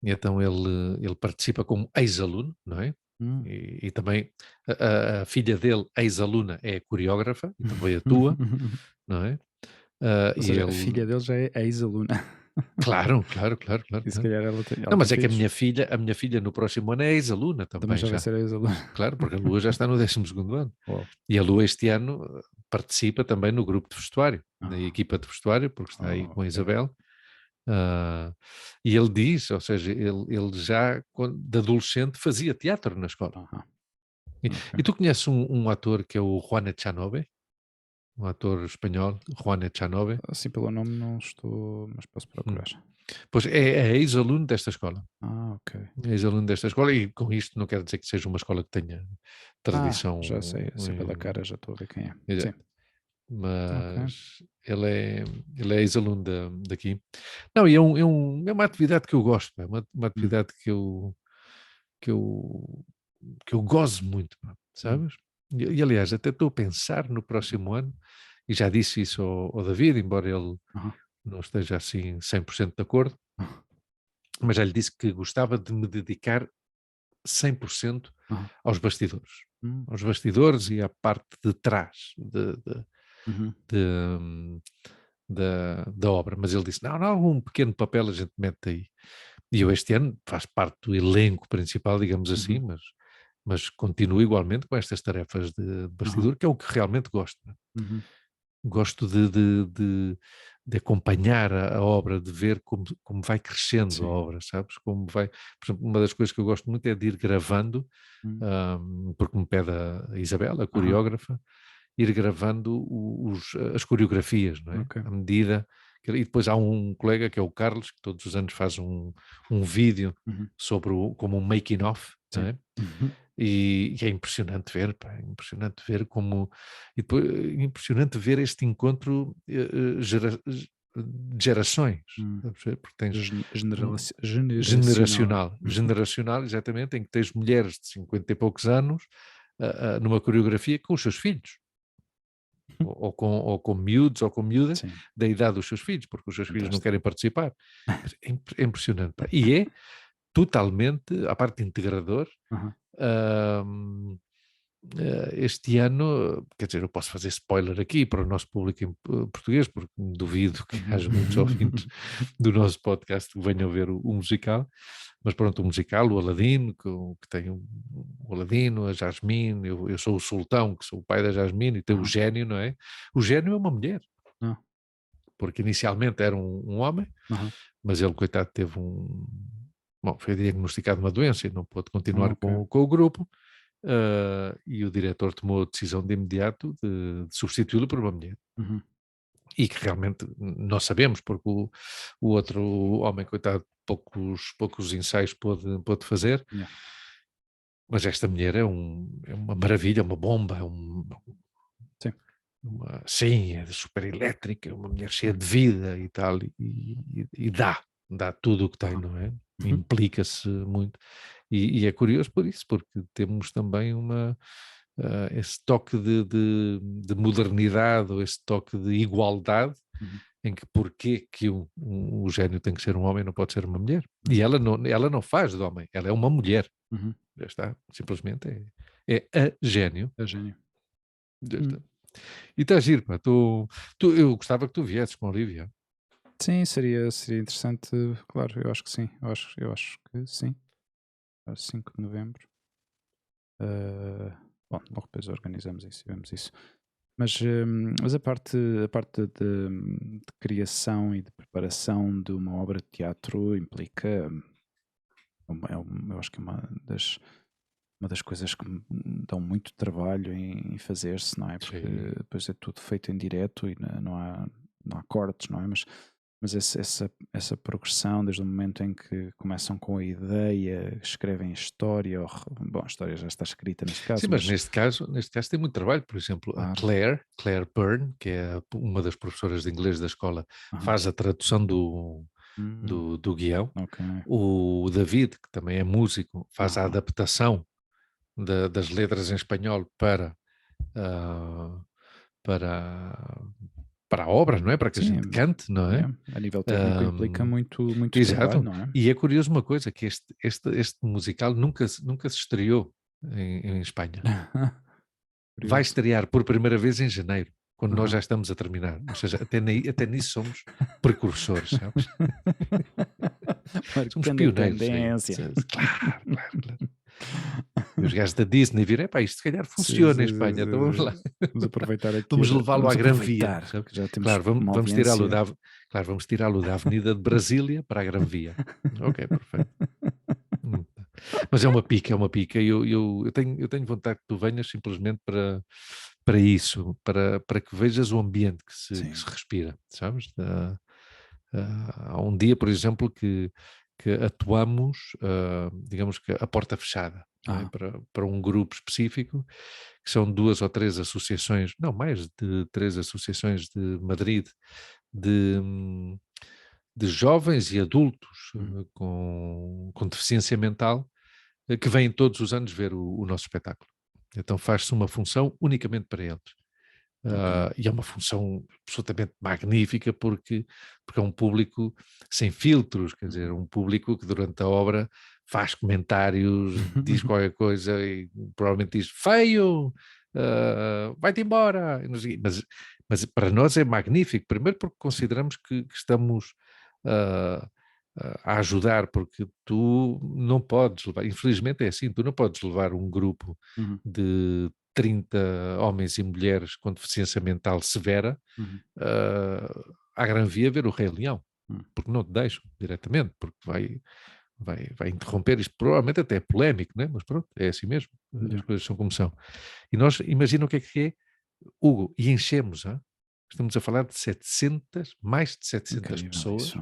E então ele participa como ex-aluno, não é? Hum. E também a filha dele, ex-aluna, é coreógrafa e também atua, não é? Ou E seja, a ele, filha dele já é ex-aluna. claro, claro, claro, claro, E se claro. calhar ela tem, Não, ela tem mas é que a filhos. minha filha no próximo ano é ex-aluna Também também já vai já. ser ex-aluna. Claro, porque a Lua já está no 12º ano. Uau. E a Lua este ano participa também no grupo de vestuário, na Ah, equipa de vestuário, porque está aí com a ok. Isabel. Ah, e ele diz, ou seja, ele já de adolescente fazia teatro na escola. Aham, E, ok. e tu conheces um ator que é o Juan Echanove? Um ator espanhol, Juan Echanove? Assim pelo nome não estou, mas posso Hum. procurar. Pois é ex-aluno desta escola. Ok. É ex-aluno desta escola, e com isto não quero dizer que seja uma escola que tenha Já tradição. sei pela cara, já estou a ver quem é. Sim. Exato. Ok. Mas ele é ex-aluno daqui. Não, e é uma atividade que eu gosto, pá, uma Hum, atividade que eu gozo muito, pá, hum, sabes? E, aliás, até estou a pensar no próximo ano, e já disse isso ao David, embora ele aham, não esteja assim 100% de acordo, aham, mas já lhe disse que gostava de me dedicar 100% aham, aos bastidores. hum, Aos bastidores e à parte de trás uhum, de, da obra, mas ele disse: não, um pequeno papel a gente mete aí. E eu este ano faço parte do elenco principal, digamos assim, uhum, mas continuo igualmente com estas tarefas de aham, bastidor, que é o que realmente gosto. Né? uhum. Gosto de acompanhar a obra, de ver como vai crescendo a Sim. obra, sabes? Como vai, por exemplo, uma das coisas que eu gosto muito é de ir gravando, Hum, porque me pede a Isabel, a aham, coreógrafa, ir gravando as coreografias, não é? Ok. À medida e depois há um colega que é o Carlos, que todos os anos faz um vídeo sobre como um making of, não é? E é impressionante ver, pá, é impressionante ver como e depois, impressionante ver este encontro de gerações, estás a perceber? Porque tens Generacional. generacional, exatamente, em que tens mulheres de 50 e poucos anos numa coreografia com os seus filhos. Ou com miúdos ou com miúdas Sim, da idade dos seus filhos, porque os seus filhos não fantástico. querem participar. É impressionante. Pá. E é totalmente, a parte integrador, Aham. este ano, quer dizer, eu posso fazer spoiler aqui para o nosso público em português, porque duvido que haja muitos ouvintes do nosso podcast que venham ver o musical, mas pronto, o musical, o Aladino, que tem o Aladino, a Jasmine, eu sou o Sultão, que sou o pai da Jasmine, e tem o Gênio, não é? O Gênio é uma mulher, Ah, porque inicialmente era um homem, aham. mas ele, coitado, teve bom, foi diagnosticado uma doença e não pôde continuar Ok. com o grupo, e o diretor tomou a decisão de imediato de substituí-lo por uma mulher. E que realmente nós sabemos, porque o outro homem, coitado, poucos ensaios pôde fazer, Yeah. mas esta mulher é uma maravilha, é uma bomba, Sim. sim, é super elétrica, é uma mulher cheia de vida e tal, e dá tudo o que tem, não é? Implica-se muito. E é curioso por isso, porque temos também esse toque de modernidade, ou esse toque de igualdade, em que porquê que o gênio tem que ser um homem, não pode ser uma mulher. E ela não faz de homem, ela é uma mulher. Já está, simplesmente é a gênio. É gênio. Já está. E está a giro, pá, eu gostava que tu viesses com a Olivia. Sim, seria interessante, claro, eu acho que sim. Eu acho que sim. 5 de novembro. Bom, logo depois organizamos isso e vemos isso. Mas a parte de criação e de preparação de uma obra de teatro implica, eu acho que é uma das coisas que me dão muito trabalho em fazer-se, não é? Porque Sim. depois é tudo feito em direto e não há cortes, não é? Mas essa progressão, desde o momento em que começam com a ideia, escrevem a história, bom, a história já está escrita neste caso, Sim, mas neste caso tem muito trabalho. Por exemplo, a claro. Claire Byrne, que é uma das professoras de inglês da escola, Aham. faz a tradução do guião. Ok. O David, que também é músico, faz a Aham. adaptação das letras em espanhol ah, para, para a obra, não é? Para que a gente Sim, cante, não é? a nível técnico implica muito trabalho, Exato. não é? E é curioso uma coisa, que este musical nunca se estreou em Espanha. Vai Curioso. estrear por primeira vez em janeiro, quando nós Aham. já estamos a terminar. Ou seja, até nisso somos precursores, sabes? Somos Marcando a pioneiros aí. tendência. Claro, claro, claro. E os gajos da Disney viram, epá, isto se calhar Sim, funciona em sim, sim, Espanha, então vamos lá. sim. Vamos aproveitar aqui. Vamos levá-lo à Vamos Gran Via, aproveitar sabe? que já temos Claro, uma vamos audiência. claro, vamos tirá-lo da Avenida de Brasília para a Gran Via. Ok, perfeito. Mas é uma pica, é uma pica. Eu tenho vontade que tu venhas simplesmente para isso, para que vejas o ambiente que Sim. se respira, sabes? Há um dia, por exemplo, que atuamos, digamos que a porta fechada, não é? Para um grupo específico, que são 2 ou 3 associações, não, mais de 3 associações de Madrid, de, de jovens e adultos com deficiência mental, que vêm todos os anos ver o nosso espetáculo. Então faz-se uma função unicamente para eles. Ok. E é uma função absolutamente magnífica porque é um público sem filtros, quer dizer, um público que durante a obra faz comentários, diz qualquer coisa e provavelmente diz feio, vai-te embora, e não sei mas para nós é magnífico, primeiro porque Sim. consideramos que estamos ah, a ajudar, porque tu não podes levar, infelizmente é assim, tu não podes levar um grupo de 30 homens e mulheres com deficiência mental severa à Gran Via ver o Rei Leão, porque não te deixam diretamente, porque vai interromper isto, provavelmente até é polémico, né? Mas pronto, é assim mesmo, as Yeah. coisas são como são. E nós, imagina o que é Hugo, e enchemos, hein? Estamos a falar de 700, mais de 700 Incrível pessoas, isso.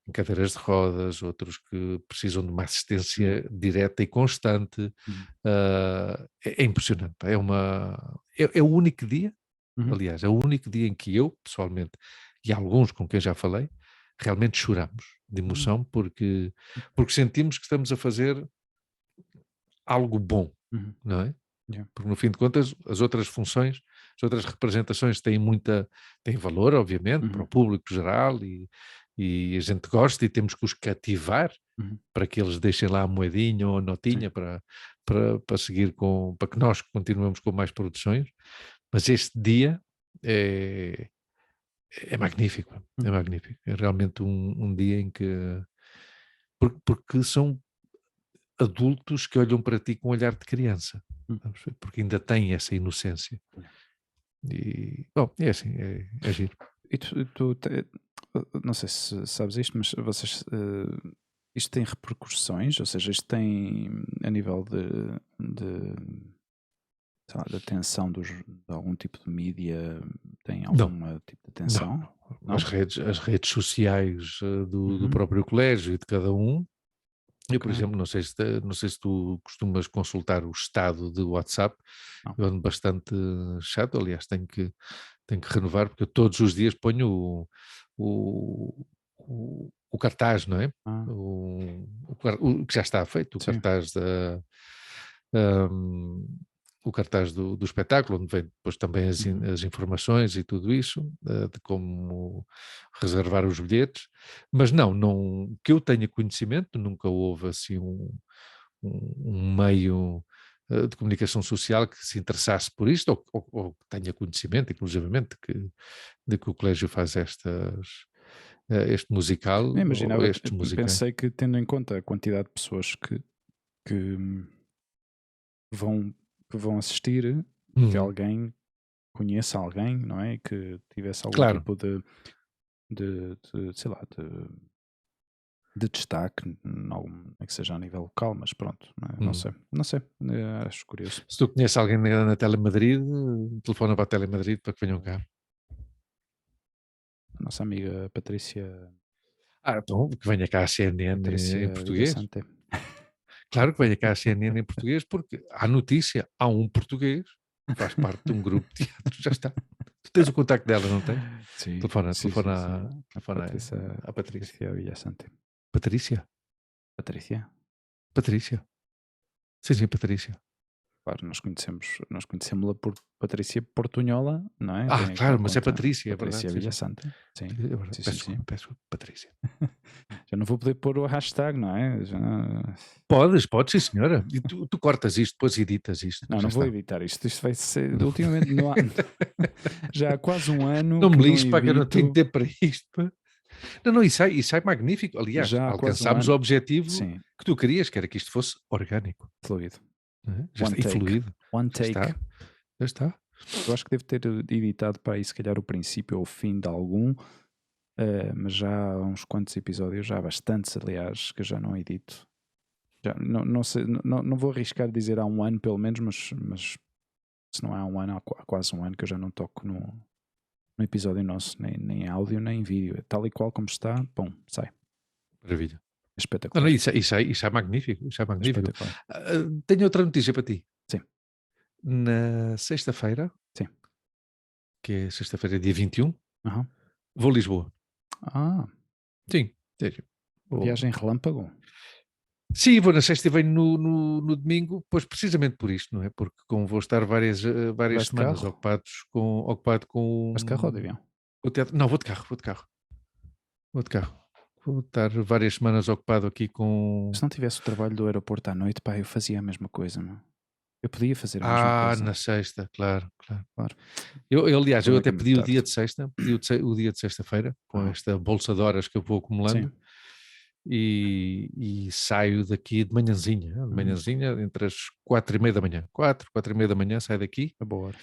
em cadeiras de rodas, outros que precisam de uma Hum, assistência direta e constante. hum, É impressionante, pá. É o único dia, uhum, aliás, é o único dia em que eu, pessoalmente, e alguns com quem já falei, realmente choramos de uhum, emoção porque sentimos que estamos a fazer algo bom, uhum, não é? yeah, Porque no fim de contas, as outras funções, as outras representações têm valor, obviamente, para o uhum, público geral e a gente gosta e temos que os cativar uhum, para que eles deixem lá a moedinha ou a sim, notinha para seguir para que nós continuemos com mais produções. Mas este dia é, é magnífico, é hum, magnífico. É realmente um dia em que, porque são adultos que olham para ti com um olhar de criança, hum, sabes? Porque ainda têm essa inocência. yeah. E, bom, é assim, é giro. E não sei se sabes isto, mas vocês, isto tem repercussões, ou seja, isto tem a nível de, sei lá, de atenção de algum tipo de mídia, tem Não, algum tipo de não, atenção? não. As Não? redes, as redes sociais do Uhum, próprio colégio e de cada um. Eu, ok, por exemplo, não sei se tu costumas consultar o estado do WhatsApp. não. Eu ando bastante chato, aliás, tenho que renovar, porque eu todos os dias ponho o cartaz, não é? Ah, O que já está feito, o sim. cartaz um, o cartaz do espetáculo, onde vem depois também Uhum, as informações e tudo isso, de como reservar os bilhetes, mas não, que eu tenha conhecimento, nunca houve assim um meio de comunicação social que se interessasse por isto, ou que tenha conhecimento, inclusivamente, de que o colégio faz este musical, eu ou imaginava, estes musicais. pensei que tendo em conta a quantidade de pessoas que vão, que vão assistir, que Uhum. alguém conheça alguém, não é? Que tivesse algum Claro. tipo sei lá, de destaque, não é que seja a nível local, mas pronto, não Uhum. sei, não sei, acho curioso. Se tu conheces alguém na Telemadrid, telefona para a Telemadrid para que venham cá. A nossa amiga Patrícia, Então que venha cá a CNN em Patrícia português. Villasante. Claro que venha cá a CNN em português, porque há notícia, há um português que faz parte de um grupo de teatro, já está. Tu tens o contacto dela, não tens? Sim, Telefona, sim, sim, sim. A telefona Patrícia, a Patrícia. Patrícia Villasante. Patrícia? Patrícia? Patrícia? Sim, sim, Patrícia. Claro, nós conhecemos-la por Patrícia Portunhola, não é? Tem Claro, aquela mas é conta Patrícia, é verdade, Patrícia sim, sim. Villasante. Sim, É verdade. sim, sim, Peço sim. desculpa, Patrícia. Já não vou poder pôr o hashtag, não é? Podes, sim, senhora. E tu cortas isto, depois editas isto, Não, já não vou está. editar isto. Isto vai ser. Não, Ultimamente não há. Já há quase um ano não que me não lixes para que eu não tenho edito. tempo para isto. Pá. Não, e sai magnífico. Aliás, Já há quase um alcançámos o ano. objetivo Sim, que tu querias, que era que isto fosse orgânico. fluido. Não é? Já One está, e take. fluido. One Já está, take. já está. Eu acho que devo ter editado para aí, se calhar, o princípio ou o fim de algum, mas já há uns quantos episódios, já há bastantes, aliás, que eu já não edito. Já, não sei, não vou arriscar dizer há um ano, pelo menos, mas se não há um ano, há quase um ano que eu já não toco no episódio nosso, nem em áudio, nem em vídeo. É tal e qual como está, bom, sai. Maravilha. É Não, espetacular. isso é magnífico. Isso é É magnífico. espetacular. Tenho outra notícia para ti. Sim, Na sexta-feira, sim. que é sexta-feira, dia 21, Aham. vou a Lisboa. Ah, Sim, sério. viagem relâmpago. Sim, vou na sexta e venho no domingo, pois precisamente por isto, não é? Porque como vou estar várias Vais de semanas carro? ocupado Vais de carro ou de avião? o teatro. Não, vou de carro, vou de carro, vou de carro. Vou estar várias semanas ocupado aqui com. Se não tivesse o trabalho do aeroporto à noite, pá, eu fazia a mesma coisa, meu. Eu podia fazer a mesma coisa. Na sexta, claro, claro. Claro. Aliás, O eu problema é que até é muito pedi o dia tarde. de sexta, o dia de sexta-feira, com Ah, esta bolsa de horas que eu vou sim. acumulando, e saio daqui de Uhum. manhãzinha, entre as 4h30 da manhã. 4h30 da manhã, saio daqui. É boa hora.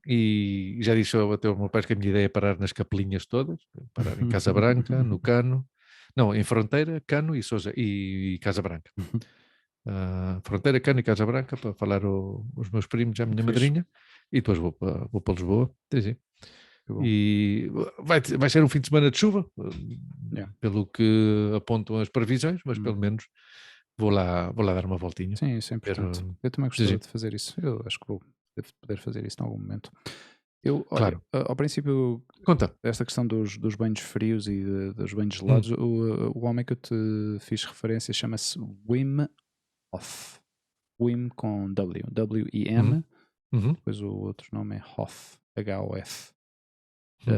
E já disse ao meu pai que a minha ideia é parar nas capelinhas todas, parar em Casa Branca, no Cano, não, em Fronteira, Cano e Sousa e Casa Branca. Fronteira, Cano e Casa Branca, para falar os meus primos e a minha Fixe. madrinha, E depois vou para Lisboa. Sim, sim. Que bom. E vai ser um fim de semana de chuva, Yeah. pelo que apontam as previsões, mas pelo menos vou lá dar uma voltinha. Sim, isso é Ver, importante. Eu também sim, gostava sim, de fazer isso. Eu acho que vou poder fazer isso em algum momento. Eu, olha, claro. ao princípio, Conta. esta questão dos banhos frios e dos banhos Hum, gelados, o homem que eu te fiz referência chama-se Wim Hof. Wim com W. uhum, W-I-M, uhum, depois o outro nome é Hof. H-O-F. hum,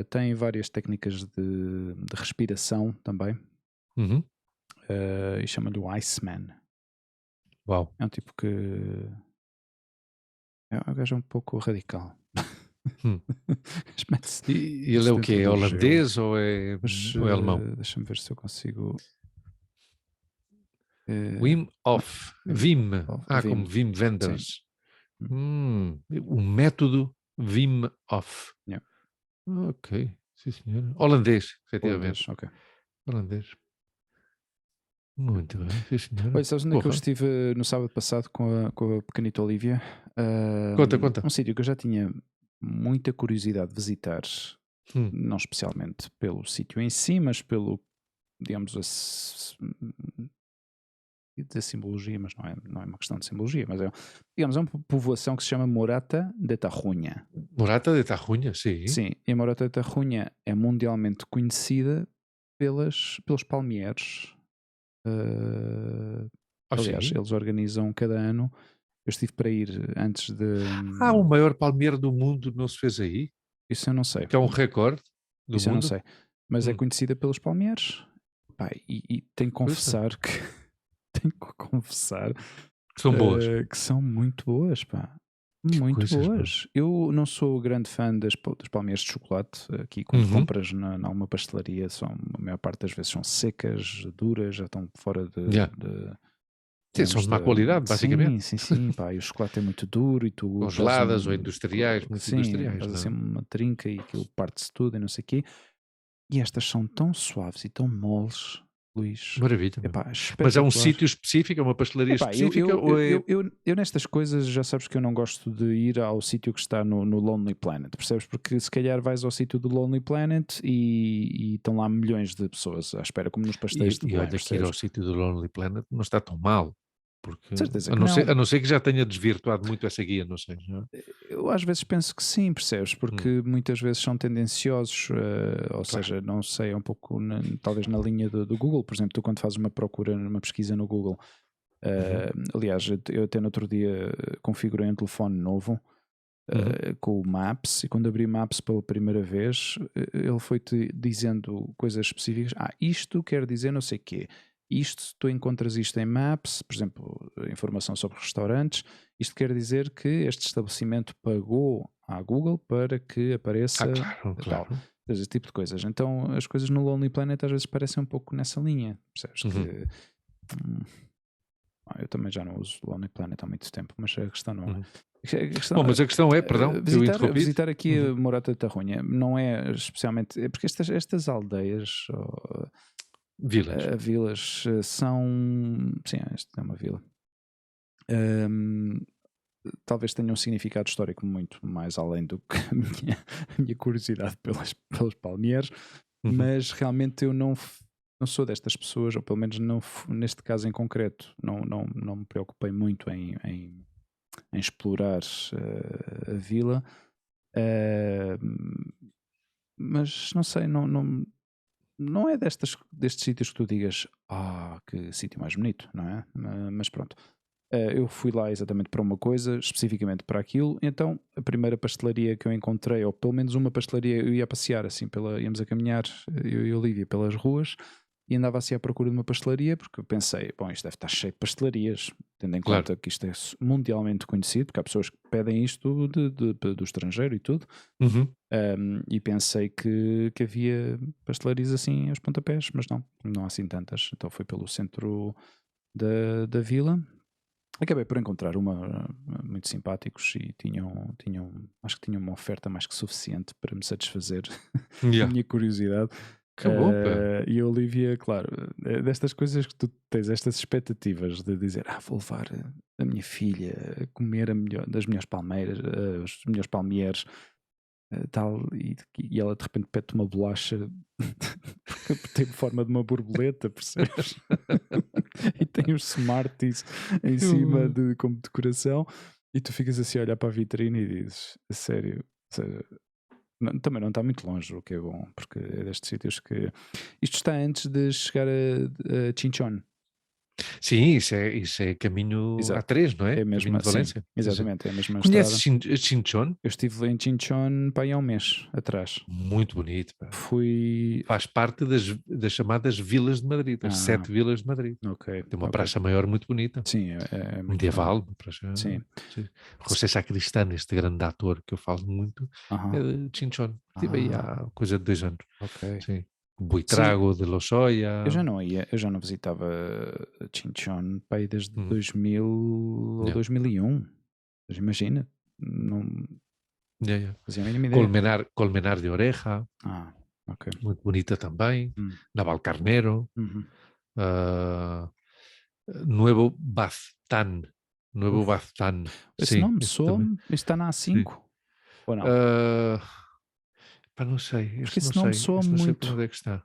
Tem várias técnicas de respiração também. uhum. E chama-lhe o Iceman. Uau. É um tipo que é um gajo um pouco radical. Hum. Mas mete-se E ele é mete-se o quê? dentro É do gelo. holandês Mas ou é alemão? deixa-me ver se eu consigo. eh, Wim Hof. Wim Wim. Como Vim, Wim sim. Wenders. O método Wim Hof. Yeah. Ok, sim senhor. Holandês, efetivamente. Holandês, ok. Holandês. Muito bem, sim Olha, senhora. sabes onde é que eu Porra. estive no sábado passado com a pequenita Olivia? Conta, conta. Um sítio que eu já tinha muita curiosidade de visitar, Hum, não especialmente pelo sítio em si, mas pelo, digamos, ia dizer simbologia, mas não é uma questão de simbologia, mas digamos, é uma povoação que se chama Morata de Tarrunha. Morata de Tarrunha, sim. Sim, e a Morata de Tarrunha é mundialmente conhecida pelos palmieres. eh, Ah, Aliás, sim. eles organizam cada ano. Eu estive para ir antes de. O maior palmeiro do mundo não se fez aí? Isso eu não sei. Que é um recorde do Isso eu não mundo? sei. Mas é Hum, conhecida pelos palmieres. Pá, e tenho que coisa. confessar que. Tenho que confessar São boas. que são muito boas, pá. Que Muito coisas, meu. boas. Eu não sou grande fã das palmeiras de chocolate. Aqui, quando Uhum. compras na alguma pastelaria, a maior parte das vezes são secas, duras, já estão fora Yeah. Sim, são digamos, de má qualidade, basicamente. sim, sim, sim, pá. E o chocolate é muito duro e tu fazes Congeladas ou industriais, muito sim, industriais, fazes não assim é? uma trinca e aquilo parte-se tudo e não sei o quê. E estas são tão suaves e tão moles, Luís. Maravilha, meu. Epá, Mas é um espetacular. sítio específico, é uma pastelaria Epá, eu, específica eu, ou eu, é... eu, eu, eu nestas coisas já sabes que eu não gosto de ir ao sítio que está no Lonely Planet, percebes? Porque se calhar vais ao sítio do Lonely Planet e estão lá milhões de pessoas à espera, como nos pastéis de E Belém, olha que ir percebes? ao sítio do Lonely Planet não está tão mal. Porque, Certeza a que não ser, não. a não ser que já tenha desvirtuado muito essa guia, não sei. Não é? Eu às vezes penso que sim, percebes? Hum, Porque muitas vezes são tendenciosos, ou claro. seja, não sei, é um pouco talvez na linha do Google. Por exemplo, tu quando fazes uma procura, uma pesquisa no Google, Uhum, aliás, eu até no outro dia configurei um telefone novo uhum. com o Maps e quando abri Maps pela primeira vez, ele foi-te dizendo coisas específicas. Isto quer dizer não sei o quê. Isto, tu encontras isto em Maps, por exemplo, informação sobre restaurantes. Isto quer dizer que este estabelecimento pagou à Google para que apareça Claro, tal. claro. Esse tipo de coisas. Então as coisas no Lonely Planet às vezes parecem um pouco nessa linha. Percebes Uhum, que. hum, eu também já não uso Lonely Planet há muito tempo, mas a questão não é. uhum. A questão Bom, mas a questão é, perdão, eu interrompi-te. visitar aqui Uhum. a Morata de Tarrunha não é especialmente. É porque estas aldeias, ou, Vilas. vilas, são. Sim, esta é uma vila. Hum, Talvez tenham um significado histórico muito mais além do que a minha curiosidade pelos palmeiras, Uhum. mas realmente eu não sou destas pessoas, ou pelo menos não, neste caso em concreto, não me preocupei muito em explorar a vila. Eh, mas não sei, não é destes sítios que tu digas, que sítio mais bonito, não é? Mas pronto. Eu fui lá exatamente para uma coisa, especificamente para aquilo, então a primeira pastelaria que eu encontrei, ou pelo menos uma pastelaria, eu ia passear assim, íamos a caminhar, eu e a Olivia, pelas ruas, e andava assim à procura de uma pastelaria, porque eu pensei, bom, isto deve estar cheio de pastelarias, tendo em Claro. conta que isto é mundialmente conhecido, porque há pessoas que pedem isto do estrangeiro e tudo, Uhum. e pensei que havia pastelarias assim aos pontapés, mas não há assim tantas, então fui pelo centro da vila. Acabei por encontrar uma muito simpáticos e acho que tinham uma oferta mais que suficiente para me satisfazer a Yeah. minha curiosidade. Que bom, pá. E a Olivia, claro, destas coisas que tu tens, estas expectativas de dizer, vou levar a minha filha a comer das melhores palmeiras, os melhores palmieres, tal, e ela de repente pede uma bolacha porque tem forma de uma borboleta, percebes? E tem os Smarties em cima como decoração, e tu ficas assim a olhar para a vitrine e dizes, a sério, ou seja, também não está muito longe, o que é bom, porque é destes sítios que. Isto está antes de chegar a Chinchón. Sim, isso é caminho Exato. A3, não é? É a Caminho mesma, de Valência. sim, exatamente, é a mesma Conheces estrada. Chinchón? Eu estive em Chinchón para aí há um mês atrás. Muito bonito, pá. Fui. Faz parte das chamadas Vilas de Madrid, as 7 Vilas de Madrid. Ok. Tem uma praça maior muito bonita. Sim, é muito Medieval, bom. uma praça. Sim. José Sacristán, este grande ator que eu falo muito, é de Chinchón. Estive aí há coisa de 2 anos. Ok. Sim. Buitrago de Lozoya. Eu já não visitava Chinchón para aí desde 2000 ou 2001. Mas imagina, não fazia a mínima ideia. Colmenar de Oreja. Ok. Muito bonita também. Navalcarnero. Nuevo Baztán. Esse Sim, nome esse soa-me. Está na A5? Ou não? Não sei. Porque esse não nome sei. soa-me Não sei muito. por onde é que está.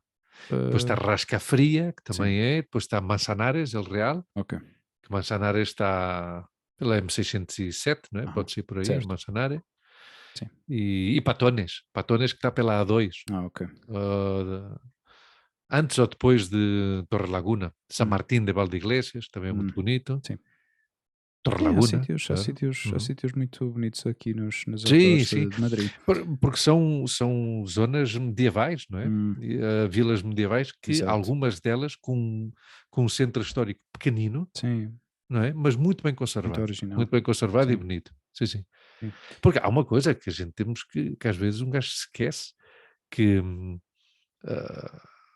Depois está Rasca Fria, que também é. Depois está Manzanares, El Real. Ok. Que Manzanares está pela M607, não é? Pode ser por aí, certo. Manzanares. Sim. E Patones. Patones que está pela A2. Ok. Antes ou depois de Torre Laguna. San Martín de Valdeiglesias, também é muito bonito. Sim. Torre Laguna. Há sítios muito bonitos aqui nos Sim, arredores de Madrid. Porque são zonas medievais, não é? Vilas medievais que Exato. algumas delas com um centro histórico pequenino, Sim. não é? Mas muito bem conservado. Muito original. Muito bem conservado Sim. e bonito. Sim, sim. Sim. Porque há uma coisa que a gente temos que às vezes um gajo se esquece, que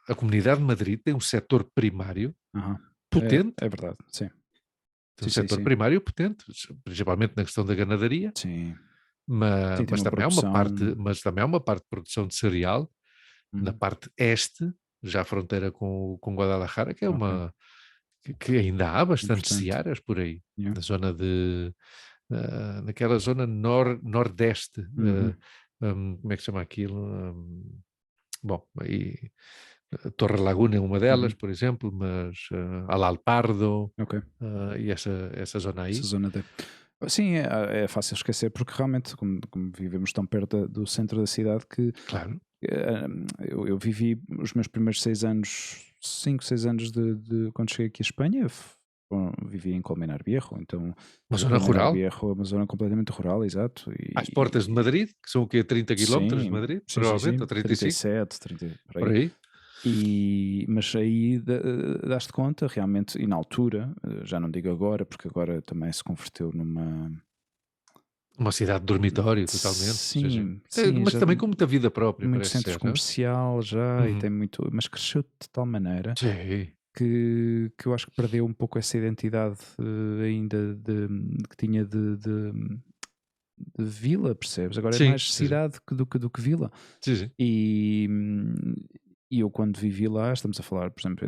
a Comunidade de Madrid tem um setor primário potente. É verdade, sim. Tem um setor primário potente, principalmente na questão da ganadaria. Sim. Mas também há uma parte de produção de cereal na parte este, já à fronteira com Guadalajara, que é que ainda há bastantes searas por aí, na zona naquela zona nordeste, como é que se chama aquilo? Bom, aí Torre Laguna é uma delas, por exemplo, mas Alalpardo e essa zona aí. Essa zona Sim, é fácil esquecer, porque realmente, como vivemos tão perto do centro da cidade, que claro. Eu vivi os meus primeiros 5, 6 anos de quando cheguei aqui à Espanha, vivi em Colmenar Viejo, então uma zona rural? Viejo é uma zona completamente rural, exato. Às portas de Madrid, que são o quê? 30 km de Madrid? Sim, Provavelmente, ou 35? 37, 30, por aí. Mas aí daste conta realmente, e na altura, já não digo agora, porque agora também se converteu uma cidade de dormitório, totalmente. Sim, mas também com muita vida própria. Muito centro comercial já, e tem muito, mas cresceu de tal maneira que eu acho que perdeu um pouco essa identidade ainda que tinha de vila, percebes? Agora é mais cidade do que vila. Sim. E eu quando vivi lá, estamos a falar, por exemplo,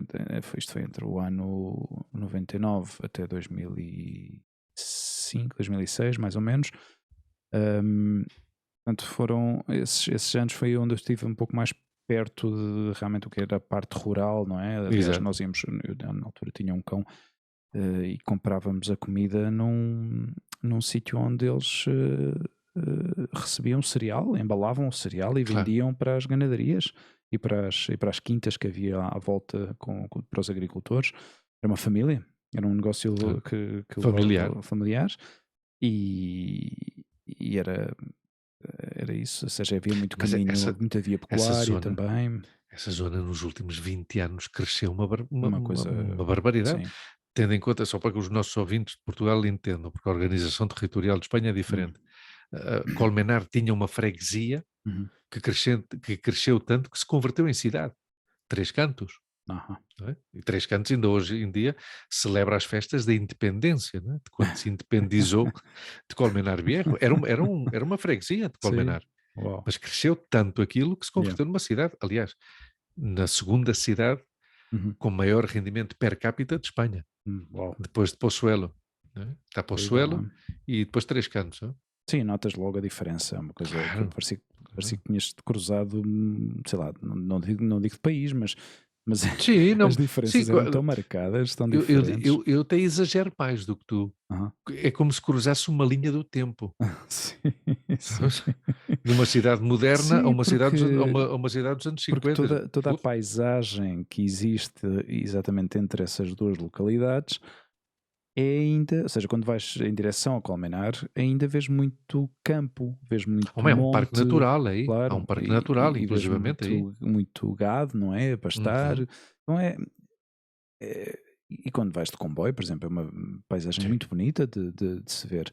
isto foi entre o ano 99 até 2005, 2006, mais ou menos. Portanto, foram esses anos foi onde eu estive um pouco mais perto de realmente o que era a parte rural, não é? Aliás, nós íamos, eu, na altura tinha um cão e comprávamos a comida num sítio onde eles recebiam cereal, embalavam o cereal e vendiam para as ganaderias e para as quintas que havia à volta para os agricultores. Era uma família, era um negócio familiar e era isso, ou seja, havia muito caminho, muita via pecuária também. Essa zona nos últimos 20 anos cresceu uma coisa, barbaridade. Sim. Tendo em conta, só para que os nossos ouvintes de Portugal entendam, porque a organização territorial de Espanha é diferente. Colmenar tinha uma freguesia que cresceu tanto que se converteu em cidade. 3 Cantos. É? E 3 Cantos ainda hoje em dia celebra as festas da independência, não é? De quando se independizou de Colmenar Viejo. Era uma freguesia de Colmenar. Mas cresceu tanto aquilo que se converteu numa cidade. Aliás, na segunda cidade com maior rendimento per capita de Espanha, depois de Pozuelo. Está Pozuelo e depois Três Cantos. Sim, notas logo a diferença. É uma coisa que parecia que tinhas cruzado, sei lá, não digo de país, mas sim, não, as diferenças eram tão marcadas, tão diferentes. Eu até exagero mais do que tu. É como se cruzasse uma linha do tempo. Sim. De uma cidade moderna a uma cidade dos anos 50. Porque toda a paisagem que existe exatamente entre essas duas localidades é ainda, ou seja, quando vais em direção a Colmenar, ainda vês muito campo, vês muito monte. É um parque natural aí, claro, há um parque natural, inclusivamente aí. Muito gado, não é? A pastar. Não é? E quando vais de comboio, por exemplo, é uma paisagem muito bonita de se ver.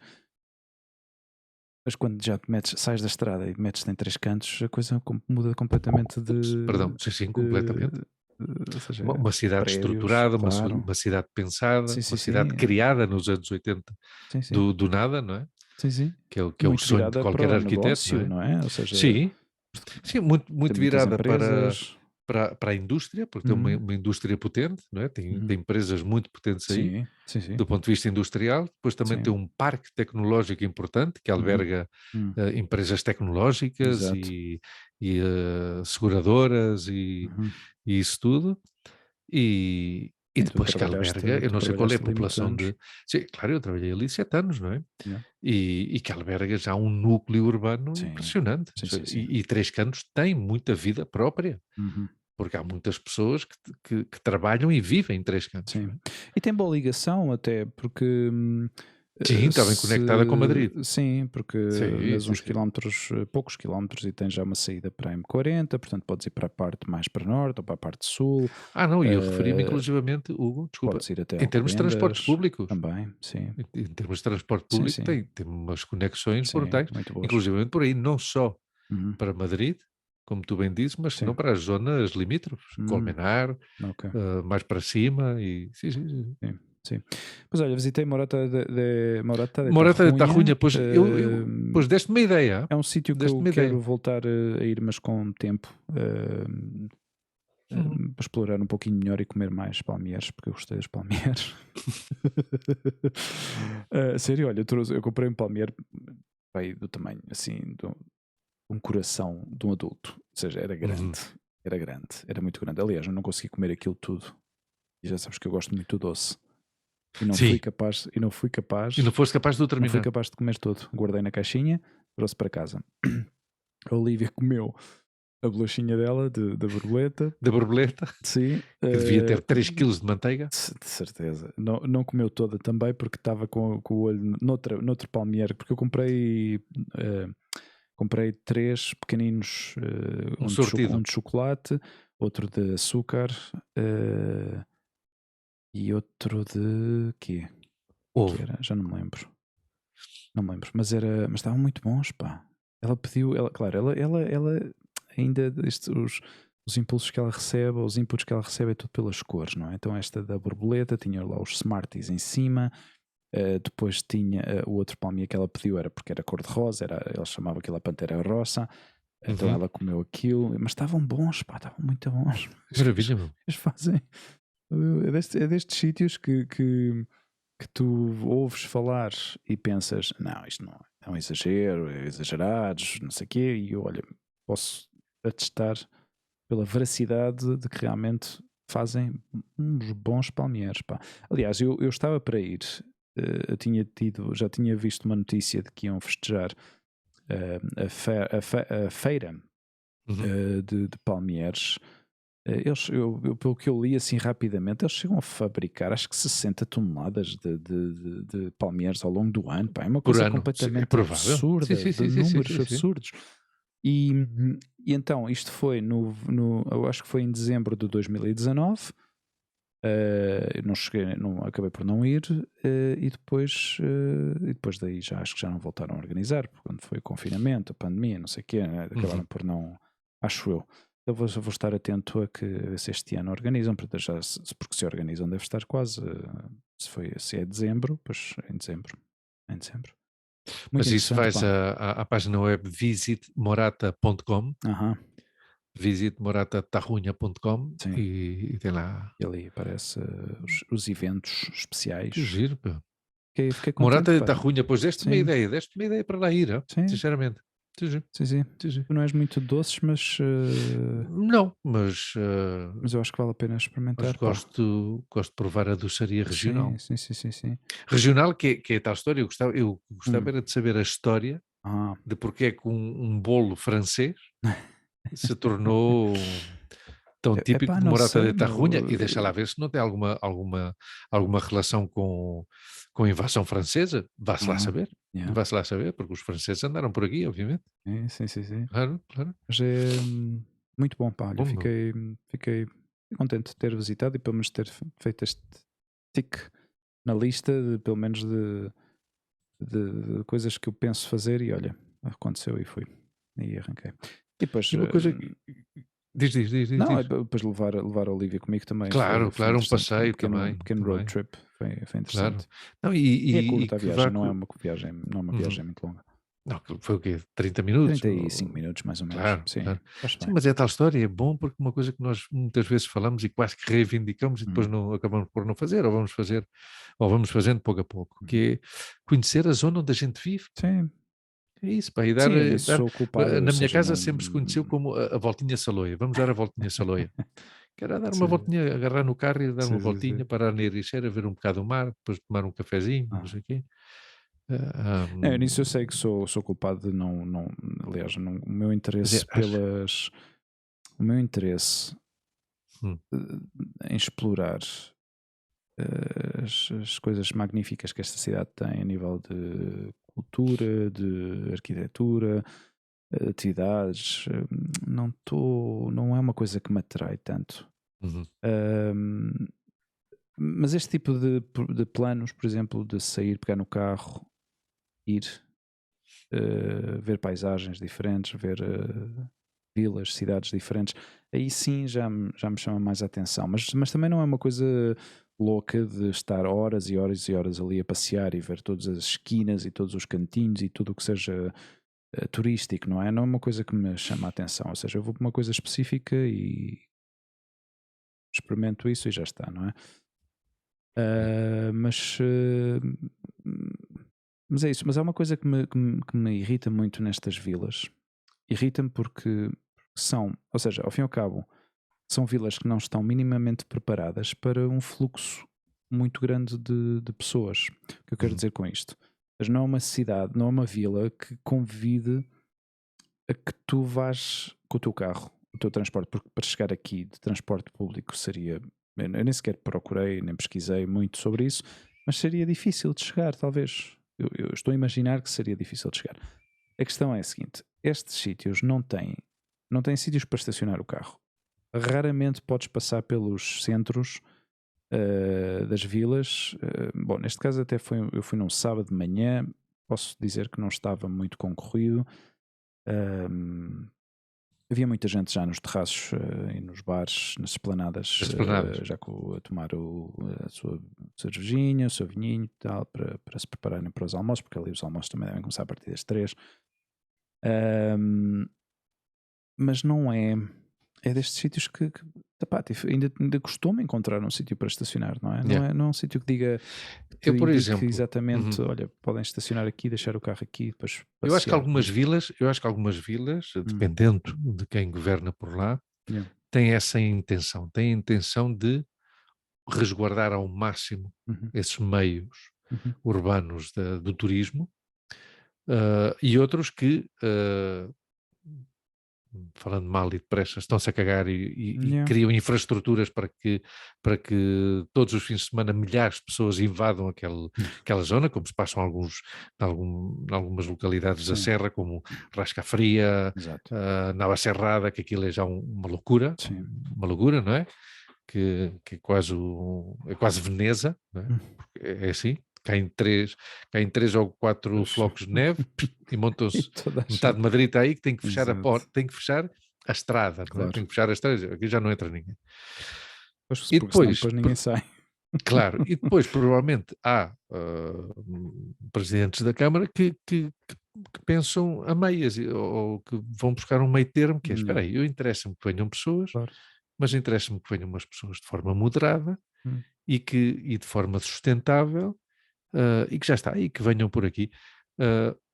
Mas quando já sais da estrada e metes-te em Três Cantos, a coisa muda completamente de... Perdão, sim, completamente. Ou seja, uma cidade prédios, estruturada, claro. uma cidade pensada, uma cidade criada nos anos 80 do nada, não é? Sim. Que é o sonho de qualquer arquiteto, negócio, não é? Ou seja, sim, muito virada para a indústria, porque tem uma indústria potente, não é? Tem empresas muito potentes aí, do ponto de vista industrial. Depois também tem um parque tecnológico importante que alberga empresas tecnológicas e seguradoras e isso tudo. E depois que alberga, eu não sei qual é a população de... Sim, claro, eu trabalhei ali 7 anos, não é? E que alberga já um núcleo urbano impressionante. E Três Cantos tem muita vida própria, porque há muitas pessoas que trabalham e vivem em Três Cantos. Sim. E tem boa ligação até, porque... Sim, está bem conectada com Madrid. Sim, porque andas uns quilómetros, poucos quilómetros, e tens já uma saída para a M40, portanto podes ir para a parte mais para norte ou para a parte sul. Não, e eu referi-me inclusivamente, Hugo, desculpa, podes ir até em termos de transportes públicos. Também, sim. Em termos de transporte público tem umas conexões brutais, inclusivamente por aí, não só para Madrid, como tu bem dizes, mas não para as zonas limítrofes, Colmenar, mais para cima e sim. Pois olha, visitei Morata de Tarrunha, pois deste-me uma ideia. É um sítio que eu quero voltar a ir, mas com tempo, para explorar um pouquinho melhor e comer mais palmieres, porque eu gostei das palmieres. Sério, olha, eu comprei um palmier do tamanho assim, de um coração de um adulto, ou seja, era grande, era muito grande. Aliás, eu não consegui comer aquilo tudo, e já sabes que eu gosto muito do doce. E não fui capaz. E não foste capaz de o terminar. Não fui capaz de comer todo. Guardei na caixinha, trouxe para casa. A Olivia comeu a bolachinha dela, da borboleta. Da borboleta? Sim. Que devia ter 3 kg de manteiga. De certeza. Não comeu toda também, porque estava com o olho noutro palmier, porque eu comprei 3 pequeninos, um de chocolate, outro de açúcar, e outro de quê? Ovo. Já não me lembro. Mas estavam muito bons, pá. Ela pediu, claro, ela ainda os impulsos que ela recebe, os inputs que ela recebe é tudo pelas cores, não é? Então esta da borboleta tinha lá os Smarties em cima, depois tinha o outro palmier que ela pediu, era porque era cor-de-rosa, ela chamava aquilo a Pantera Rossa, então ela comeu aquilo, mas estavam bons, pá, estavam muito bons. Maravilha, meu. Eles fazem... É destes sítios que tu ouves falar e pensas, não, isto não é um exagero, é exagerados, não sei o quê, e eu, olha, posso atestar pela veracidade de que realmente fazem uns bons palmieres, pá. Aliás, eu estava para ir, já tinha visto uma notícia de que iam festejar a feira de palmieres. Pelo que eu li assim rapidamente, eles chegam a fabricar acho que 60 toneladas de palmeiras ao longo do ano. Pá, é uma coisa completamente absurda, de números absurdos. E então isto foi eu acho que foi em dezembro de 2019. Acabei por não ir, e depois daí acho que já não voltaram a organizar, porque quando foi o confinamento, a pandemia, não sei o quê, acabaram por não, acho eu. Eu vou estar atento a se este ano organizam, porque se organizam deve estar quase, se é dezembro, pois em dezembro. Mas isso vais à página web visitmorata.com visite moratatarrunha.com e tem lá. E ali aparece os eventos especiais. Que giro, pá. Fiquei contente, Morata de Tarrunha, pois deste-me uma ideia para lá ir, sinceramente. Sim. Tu não és muito doces, mas não, mas eu acho que vale a pena experimentar. Gosto de provar a doçaria regional. Sim. Regional, que é tal história. Eu gostava era de saber a história de porque é que um bolo francês se tornou tão típico de Morata de Tarrunha, e deixa lá ver se não tem alguma relação com a invasão francesa. Vá-se lá saber. Vá-se lá saber, porque os franceses andaram por aqui, obviamente. Sim. Claro. Mas é muito bom, pá. Olha, fiquei contente de ter visitado e pelo menos ter feito este tique na lista, pelo menos de coisas que eu penso fazer, e olha, aconteceu e fui. E arranquei. E depois. E uma coisa. Diz. Não, depois levar a Olivia comigo também. Claro, foi um passeio também. Um pequeno road trip. Foi interessante. Claro. Não, é curta a viagem, não é uma viagem muito longa. Não, foi o quê? 30 minutos? 35 minutos, mais ou menos. Claro. Sim, mas é tal história, é bom porque uma coisa que nós muitas vezes falamos e quase que reivindicamos e depois não acabamos por não fazer, ou vamos fazendo pouco a pouco, que é conhecer a zona onde a gente vive. Sim. É isso, pá, e dar, sou culpado, na minha casa sempre se conheceu como a voltinha Saloia. Vamos dar a voltinha Saloia. Que era dar uma voltinha, agarrar no carro e dar uma voltinha, parar na Ericeira, ver um bocado o mar, depois tomar um cafezinho, não sei o quê. Nisso eu sei que sou culpado de não aliás, o meu interesse o meu interesse em explorar as coisas magníficas que esta cidade tem a nível de cultura, de arquitetura, atividades, não é uma coisa que me atrai tanto. Mas este tipo de planos, por exemplo, de sair, pegar no carro, ir ver paisagens diferentes, ver vilas, cidades diferentes, aí sim já me chama mais a atenção, mas também não é uma coisa louca de estar horas e horas e horas ali a passear e ver todas as esquinas e todos os cantinhos e tudo o que seja turístico, não é? Não é uma coisa que me chama a atenção, ou seja, eu vou para uma coisa específica e experimento isso e já está, não é? Mas é isso, mas há uma coisa que me irrita muito nestas vilas. Irrita-me porque ou seja, ao fim e ao cabo, são vilas que não estão minimamente preparadas para um fluxo muito grande de pessoas. O que eu quero dizer com isto? Mas não é uma cidade, não é uma vila que convide a que tu vás com o teu carro, o teu transporte, porque para chegar aqui de transporte público seria... Eu nem sequer procurei, nem pesquisei muito sobre isso, mas seria difícil de chegar, talvez. Eu estou a imaginar que seria difícil de chegar. A questão é a seguinte: estes sítios não têm sítios para estacionar o carro. Raramente podes passar pelos centros das vilas. Bom, neste caso até eu fui num sábado de manhã, posso dizer que não estava muito concorrido. Havia muita gente já nos terraços e nos bares, nas esplanadas, já a tomar a sua cervejinha, o seu vinhinho e tal, para se prepararem para os almoços, porque ali os almoços também devem começar a partir das 3. Mas não é destes sítios que ainda costumo encontrar um sítio para estacionar, não é? Não é um sítio que diga por exemplo, exatamente, olha, podem estacionar aqui, deixar o carro aqui, depois passear. Eu acho que algumas vilas, dependendo de quem governa por lá, têm essa intenção, têm a intenção de resguardar ao máximo esses meios urbanos do turismo, e outros que falando mal e depressa, estão-se a cagar e criam infraestruturas para que todos os fins de semana milhares de pessoas invadam aquela zona, como se passam em algumas localidades da Serra, como Rascafria, Navacerrada, que aquilo é já uma loucura, não é? Que é quase Veneza, não é? Porque é assim. Caem 3 ou 4 flocos de neve e montam-se metade de Madrid está aí, que tem que fechar a porta, tem que fechar a estrada, claro. Tem que fechar a estrada, aqui já não entra ninguém. E depois ninguém sai. Claro, e depois provavelmente há presidentes da Câmara que que pensam a meias, ou que vão buscar um meio termo, que é, espera Yeah, aí, eu interessa-me que venham pessoas, claro. mas interessa-me que venham umas pessoas de forma moderada Hum, e de forma sustentável, e que já está, e que venham por aqui.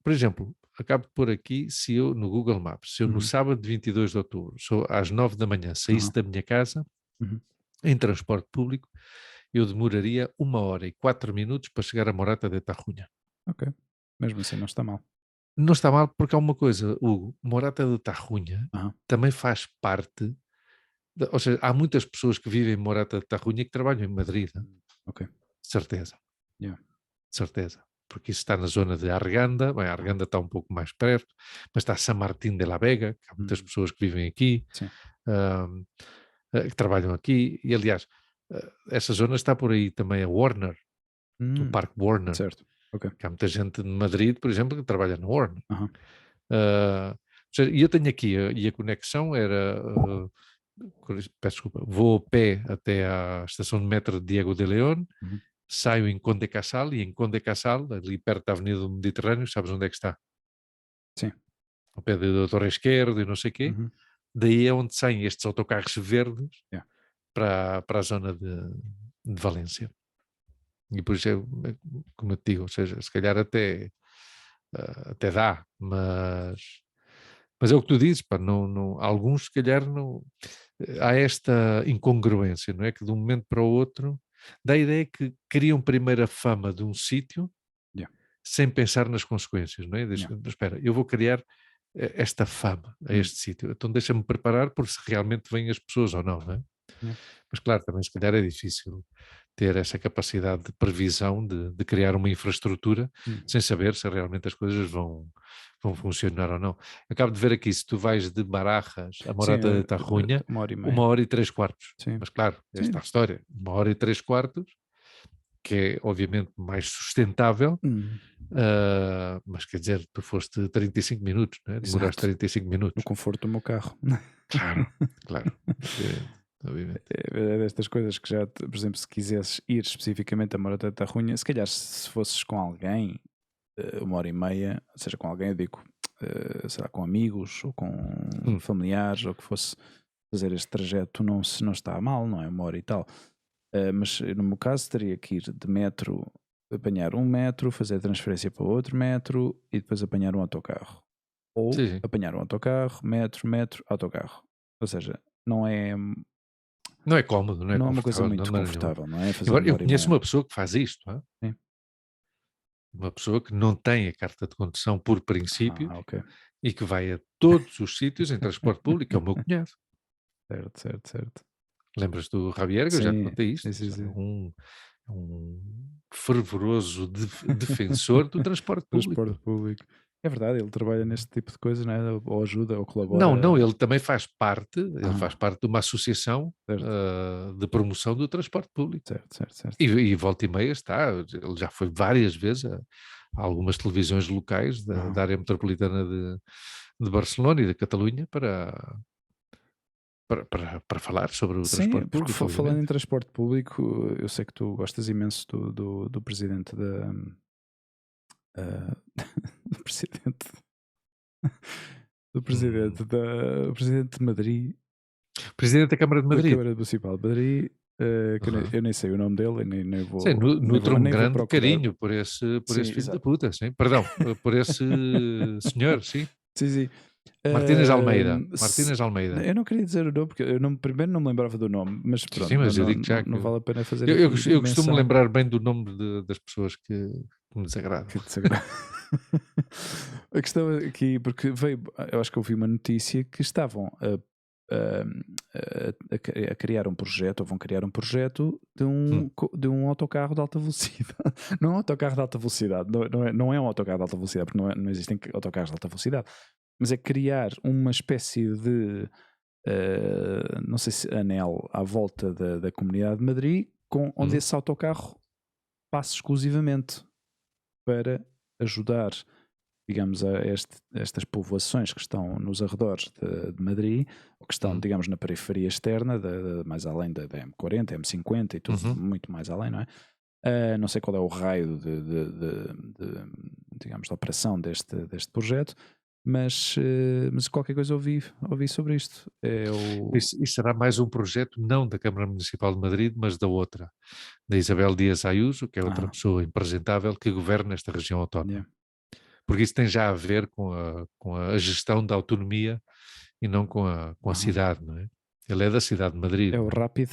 Por exemplo, acabo de pôr aqui, se eu, no Google Maps, se eu no uhum, sábado de 22 de outubro, às 9 da manhã, saísse aham, da minha casa, uhum. em transporte público, eu demoraria 1 hora e 4 minutos para chegar a Morata de Tarrunha. Ok. Mesmo assim não está mal. Não está mal, porque há uma coisa, Hugo, Morata de Tarrunha Aham. também faz parte, ou seja, há muitas pessoas que vivem em Morata de Tarrunha que trabalham em Madrid, né? Ok. Certeza, Yeah. certeza. Porque isso está na zona de Arganda, bem, Aham. Arganda está um pouco mais perto, mas está São Martín de la Vega, que há muitas Uhum. pessoas que vivem aqui, Sim. ahm, que trabalham aqui, e aliás, essa zona está por aí também a Warner, o Hum, Parque Warner, certo. Ok. que há muita gente de Madrid, por exemplo, que trabalha na Warner. Aham. Ou seja, e eu tenho aqui, e a conexão era, peço desculpa, vou a pé até à estação de metro de Diego de León, Uhum. saio em Conde Casal, e em Conde Casal, ali perto da Avenida do Mediterrâneo, sabes onde é que está? Sim. Ao pé da Torre Esquerda e não sei o quê. Uhum. Daí é onde saem estes autocarros verdes Yeah. para a zona de Valência. E por isso, como eu te digo, ou seja, se calhar até dá, mas é o que tu dizes, pá, alguns se calhar não, há esta incongruência, não é? Que de um momento para o outro dá a ideia que criam primeiro a fama de um sítio Yeah. sem pensar nas consequências, não é? Yeah. Espera, eu vou criar esta fama a Hum. este sítio, então deixa-me preparar por se realmente vêm as pessoas ou não, não é? Yeah. Mas claro, também se calhar é difícil ter essa capacidade de previsão, de criar uma infraestrutura, Hum. sem saber se realmente as coisas vão funcionar ou não. Acabo de ver aqui, se tu vais de Barajas a Sim, Morata de Tarrunha, 1 hora e meia. 1 hora e 3 quartos. Sim. Mas claro, esta é Sim. a história, 1 hora e 3 quartos, que é obviamente mais sustentável, Hum. mas quer dizer, tu foste 35 minutos, né? Demoraste Exato. 35 No minutos. conforto do meu carro. Claro, claro, obviamente, obviamente. É destas coisas que já, por exemplo, se quisesses ir especificamente a Morata da Runha, se calhar se fosses com alguém, 1 hora e meia, seja com alguém, eu digo, sei lá, com amigos ou com Hum, familiares, ou que fosse fazer este trajeto, não, se não está mal, não é 1 hora e tal. Mas no meu caso teria que ir de metro, apanhar um metro, fazer a transferência para outro metro e depois apanhar um autocarro. Ou sim, sim. apanhar um autocarro, metro, metro, autocarro. Ou seja, não é, Não é cómodo, não é não é uma coisa confortável, de muito maneira nenhuma. confortável, não é? Fazer Agora, uma eu hora e conheço meia. uma pessoa que faz isto, hã? Sim. Uma pessoa que não tem a carta de condução por princípios Ah, ok. e que vai a todos os sítios em transporte público, é o meu cunhado. Certo, certo, certo. Lembras do Javier, que eu já te Sim, contei sim, isto? sim, É sim. um fervoroso defensor do transporte Transporte público. público. É verdade, ele trabalha neste tipo de coisas, não é? Ou ajuda, ou Não, não, colabora. ele também faz parte, ele faz Ah, parte de uma associação certo, de promoção do transporte público. certo, certo, certo. E volta e meia está, ele já foi várias vezes a algumas televisões locais da Aham. área metropolitana de Barcelona e da Catalunha para falar sobre o Sim, transporte porque público, falando em obviamente. transporte público, eu sei que tu gostas imenso do presidente da. Do presidente. Do Hum. presidente da. O presidente de Madrid, Presidente da Câmara de da Madrid. Câmara Municipal de Madrid, que Aham. eu nem sei o nome dele, nem Sim, vou, nem vou, nutre um nem vou grande procurar. carinho por esse Sim, filho da exato. puta, sim. Perdão, por esse senhor, sim. Sim, sim. Martínez Almeida. Se Martínez Almeida. eu não queria dizer o nome, porque eu não primeiro não me lembrava do nome, mas Sim, sim, pronto, não mas eu não digo não já que não vale a pena fazer eu, eu, aqui cos- eu costumo menção lembrar bem do nome das pessoas que me desagradam. que desagrada. A questão aqui, porque veio, eu acho que ouvi uma notícia que estavam a criar um projeto, ou vão criar um projeto Hum, de um autocarro de alta velocidade. Não é um autocarro de alta velocidade, não é um autocarro de alta velocidade, porque não existem autocarros de alta velocidade, mas é criar uma espécie de não sei se anel à volta da Comunidade de Madrid, onde hum, esse autocarro passa exclusivamente para ajudar, digamos, estas povoações que estão nos arredores de Madrid, ou que estão, hum, digamos, na periferia externa, mais além da M40, M50 e tudo, uhum. muito mais além, não é? Não sei qual é o raio digamos, da operação deste projeto, mas qualquer coisa ouvi sobre isto. Isso será mais um projeto não da Câmara Municipal de Madrid, mas da outra, da Isabel Díaz Ayuso, que é outra pessoa impresentável que governa esta região autónoma. Yeah. Porque isso tem já a ver com a gestão da autonomia e não com a cidade, não é? Ele é da cidade de Madrid. É o Rapid,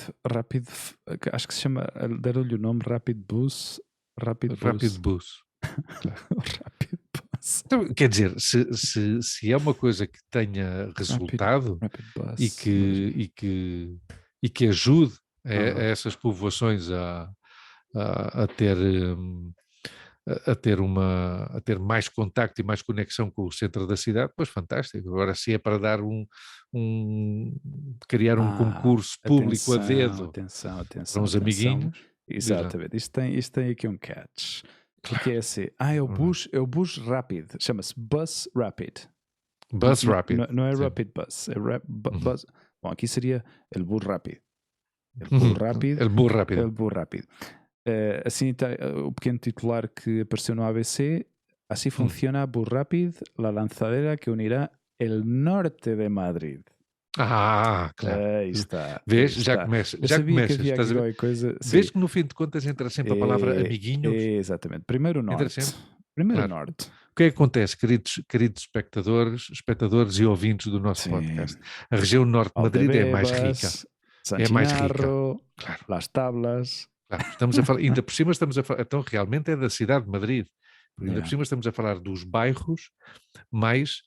acho que se chama, deram-lhe o nome Rapid Bus. Rapid Bus. Claro. Rapid Bus. Então, quer dizer, se é uma coisa que tenha resultado Rapid Bus, e que ajude a essas povoações a ter mais contacto e mais conexão com o centro da cidade, pois fantástico. Agora, se é para dar criar um concurso público a dedo para uns amiguinhos. Exatamente, isto tem aqui um catch. Porque é assim, é o Bus Rapid, chama-se Bus Rapid. Bus Rapid. Não é Rapid Bus, é Bus. Bom, aqui seria el Bus Rapid. El Bus Rapid. Assim está o pequeno titular que apareceu no ABC. Así funciona Bus Rapid, la lanzadera que unirá el norte de Madrid. Claro. Aí está. Vês? Já começas. Estás a ver? Coisa, vês que no fim de contas entra sempre a palavra amiguinhos. Exatamente. Primeiro norte. Norte. O que é que acontece, queridos espectadores e ouvintes do nosso podcast? A região norte de Madrid é mais rica. É mais rica. Claro. Las Tablas. Claro, estamos a falar, ainda por cima estamos a falar, então realmente é da cidade de Madrid. Ainda por cima estamos a falar dos bairros mais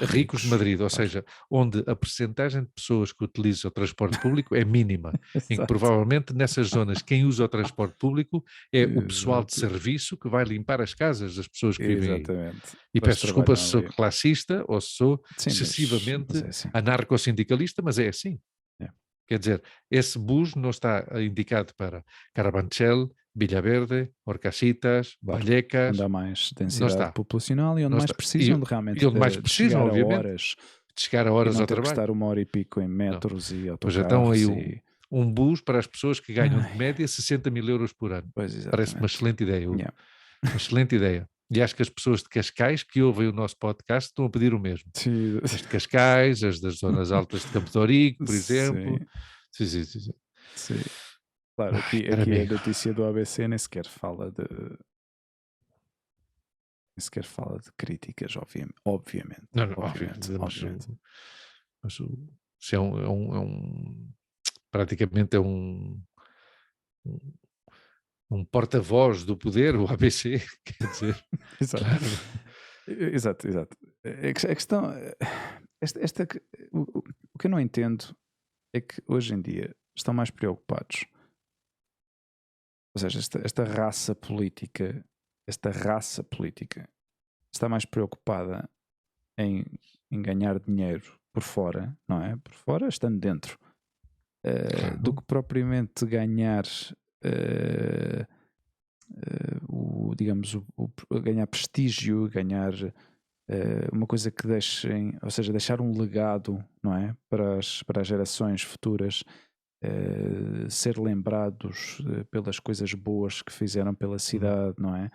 ricos de Madrid, ou seja, onde a percentagem de pessoas que utilizam o transporte público é mínima, em que provavelmente nessas zonas quem usa o transporte público é o pessoal de serviço que vai limpar as casas das pessoas que vivem aí. E peço desculpa se sou classista ou se sou excessivamente anarcossindicalista, mas é assim. Quer dizer, esse bus não está indicado para Carabanchel, Villaverde, Orcasitas, Vallecas. Onde há mais densidade populacional e onde mais precisam realmente de chegar a horas ao trabalho. Não ter que estar 1h30 em metros e autocarros. Pois já estão aí um bus para as pessoas que ganham de média 60 mil euros por ano. Parece uma excelente ideia. Uma excelente ideia. E acho que as pessoas de Cascais que ouvem o nosso podcast estão a pedir o mesmo. Sim. As de Cascais, as das zonas altas de Campo de Ourique, por exemplo. Sim. Claro, aqui a notícia do ABC nem sequer fala de críticas, obviamente. Não, obviamente. Mas se praticamente é um porta-voz do poder, o ABC, quer dizer. Exato. A questão, o que eu não entendo é que hoje em dia estão mais preocupados, ou seja, esta raça política está mais preocupada em ganhar dinheiro por fora, não é? Por fora, estando dentro, do que propriamente ganhar ganhar prestígio, ganhar uma coisa que deixem, ou seja, deixar um legado, não é? Para as gerações futuras, ser lembrados pelas coisas boas que fizeram pela cidade, não é?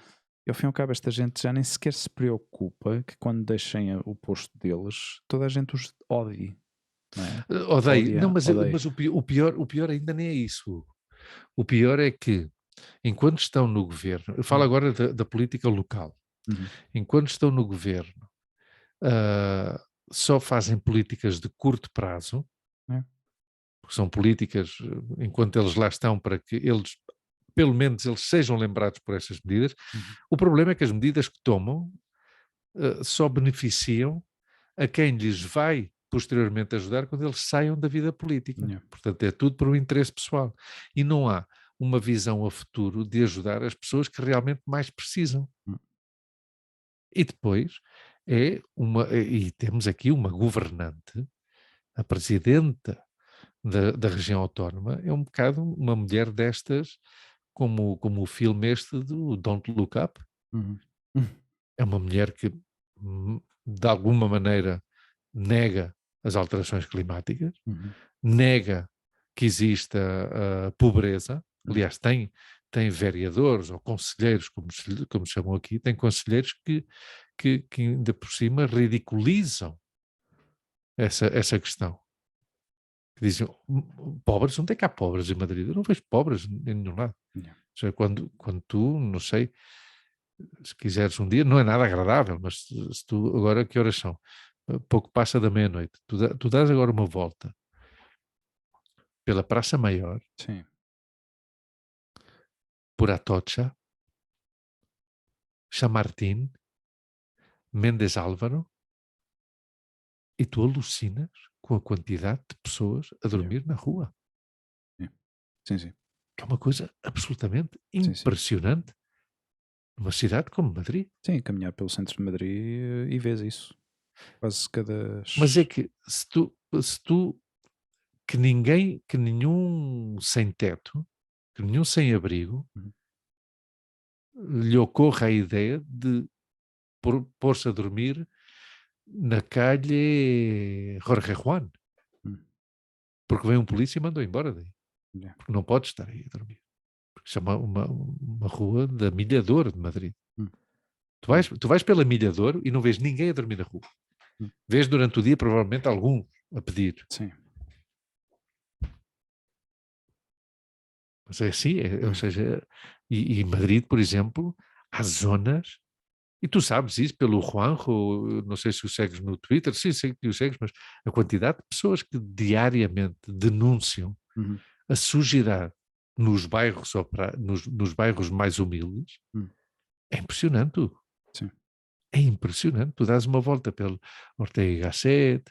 E ao fim e ao cabo esta gente já nem sequer se preocupa que quando deixem o posto deles, toda a gente os odie. Não é? Odeio. Mas o pior ainda nem é isso. O pior é que enquanto estão no governo, eu falo agora da política local, enquanto estão no governo, só fazem políticas de curto prazo, porque são políticas, enquanto eles lá estão, para que eles, pelo menos, eles sejam lembrados por essas medidas. O problema é que as medidas que tomam só beneficiam a quem lhes vai posteriormente ajudar quando eles saiam da vida política. Portanto, é tudo por um interesse pessoal. E não há uma visão a futuro de ajudar as pessoas que realmente mais precisam. E depois e temos aqui uma governante, a presidenta da região autónoma, é um bocado uma mulher destas, como o filme este do Don't Look Up. É uma mulher que, de alguma maneira, nega as alterações climáticas, nega que exista a pobreza. Aliás, tem tem vereadores ou conselheiros, como se chamam aqui, tem conselheiros que ainda por cima ridiculizam essa questão. Que dizem, pobres, onde é que há pobres em Madrid? Eu não vejo pobres em nenhum lado. Yeah. Ou seja, quando tu, não sei, se quiseres um dia, não é nada agradável, mas se tu, agora que horas são? Pouco passa da meia-noite. Tu dás agora uma volta pela Praça Maior, Sim. por Atocha, Chamartín, Mendes Álvaro, e tu alucinas com a quantidade de pessoas a dormir na rua. Yeah. Sim, sim. Que é uma coisa absolutamente Sim. impressionante numa cidade como Madrid. Sim, caminhar pelo centro de Madrid e vês isso. Quase cada... Mas é que se tu que nenhum sem teto, que nenhum sem abrigo lhe ocorra a ideia de pôr-se a dormir na calle Jorge Juan, porque veio um polícia e mandou embora daí. Yeah. Porque não pode estar aí a dormir. Porque isso é uma rua da Milha de Ouro de Madrid. Tu vais pela Milha de Ouro e não vês ninguém a dormir na rua. Vês durante o dia provavelmente algum a pedir. Sim. Mas é assim, ou seja, e Madrid, por exemplo, há zonas, e tu sabes isso pelo Juanjo, não sei se o segues no Twitter, sim, sei que o segues, mas a quantidade de pessoas que diariamente denunciam a sujidade nos bairros, nos bairros mais humildes, é impressionante. Sim. É impressionante. Tu dás uma volta pelo Ortega y Gasset,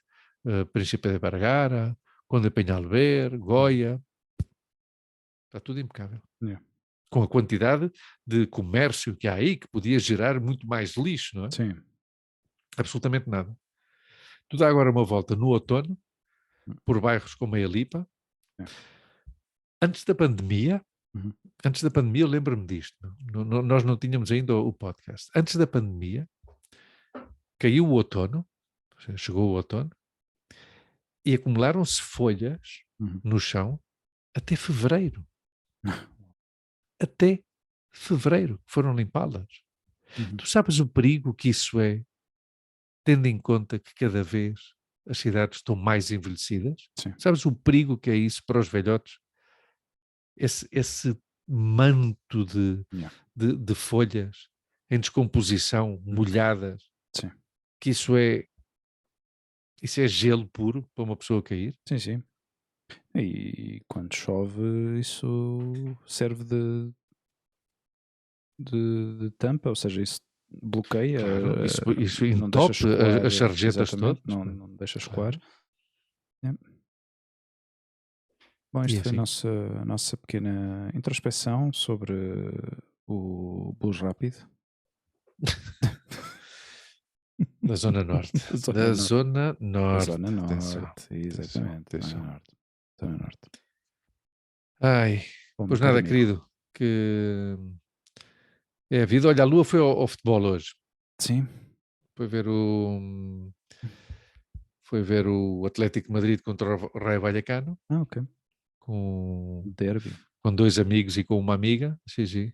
Príncipe de Vergara, Conde Peñalver, Goya, está tudo impecável. Yeah. Com a quantidade de comércio que há aí, que podia gerar muito mais lixo, não é? Sim. Absolutamente nada. Tu dá agora uma volta no outono, por bairros como a Elipa. Yeah. Antes da pandemia, eu lembro-me disto. Nós não tínhamos ainda o podcast. Antes da pandemia, caiu o outono, chegou o outono, e acumularam-se folhas no chão até fevereiro. Até fevereiro foram limpá-las. Tu sabes o perigo que isso é, tendo em conta que cada vez as cidades estão mais envelhecidas? Sim. Sabes o perigo que é isso para os velhotes? Esse manto de folhas em descomposição, molhadas, sim. que isso é gelo puro para uma pessoa cair? Sim, sim. E quando chove, isso serve de tampa, ou seja, isso bloqueia, Claro, isso não deixa entope escoar, as sarjetas exatamente, todas. não deixa escoar. Claro. É. Bom, isto E foi assim? a nossa pequena introspecção sobre o Bus Rápido. Da Zona Norte. Da Zona Norte. Da Zona Norte, Atenção, exatamente. atenção. Zona Norte. Ai, Bom, pois nada, querido. Que é a vida. Olha, a Lua foi ao futebol hoje. Sim. Foi ver o Atlético de Madrid contra o Rayo Vallecano. Ah, ok. Com Derby. Com 2 amigos e com uma amiga. Sim.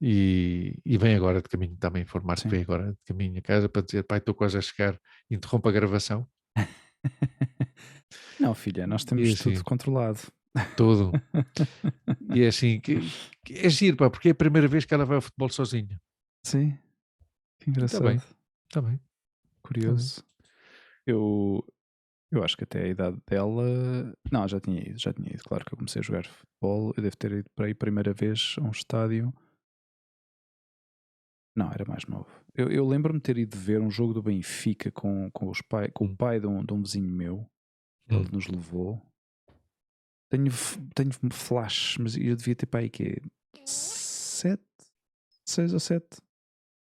E vem agora de caminho também informar que vem agora de caminho a casa para dizer, pai, estou quase a chegar, interrompa a gravação. Não, filha, nós temos assim, tudo controlado. Tudo. E é assim, que é giro, pá, porque é a primeira vez que ela vai ao futebol sozinha. Sim, que engraçado. Está bem. Curioso. Tá bem. Eu acho que até a idade dela... Não, já tinha ido. Claro que eu comecei a jogar futebol. Eu devo ter ido para aí a primeira vez a um estádio. Não, era mais novo. Eu lembro-me de ter ido ver um jogo do Benfica com o pai de um vizinho meu. Ele nos levou. Tenho flash, mas eu devia ter para aí que 6 ou 7.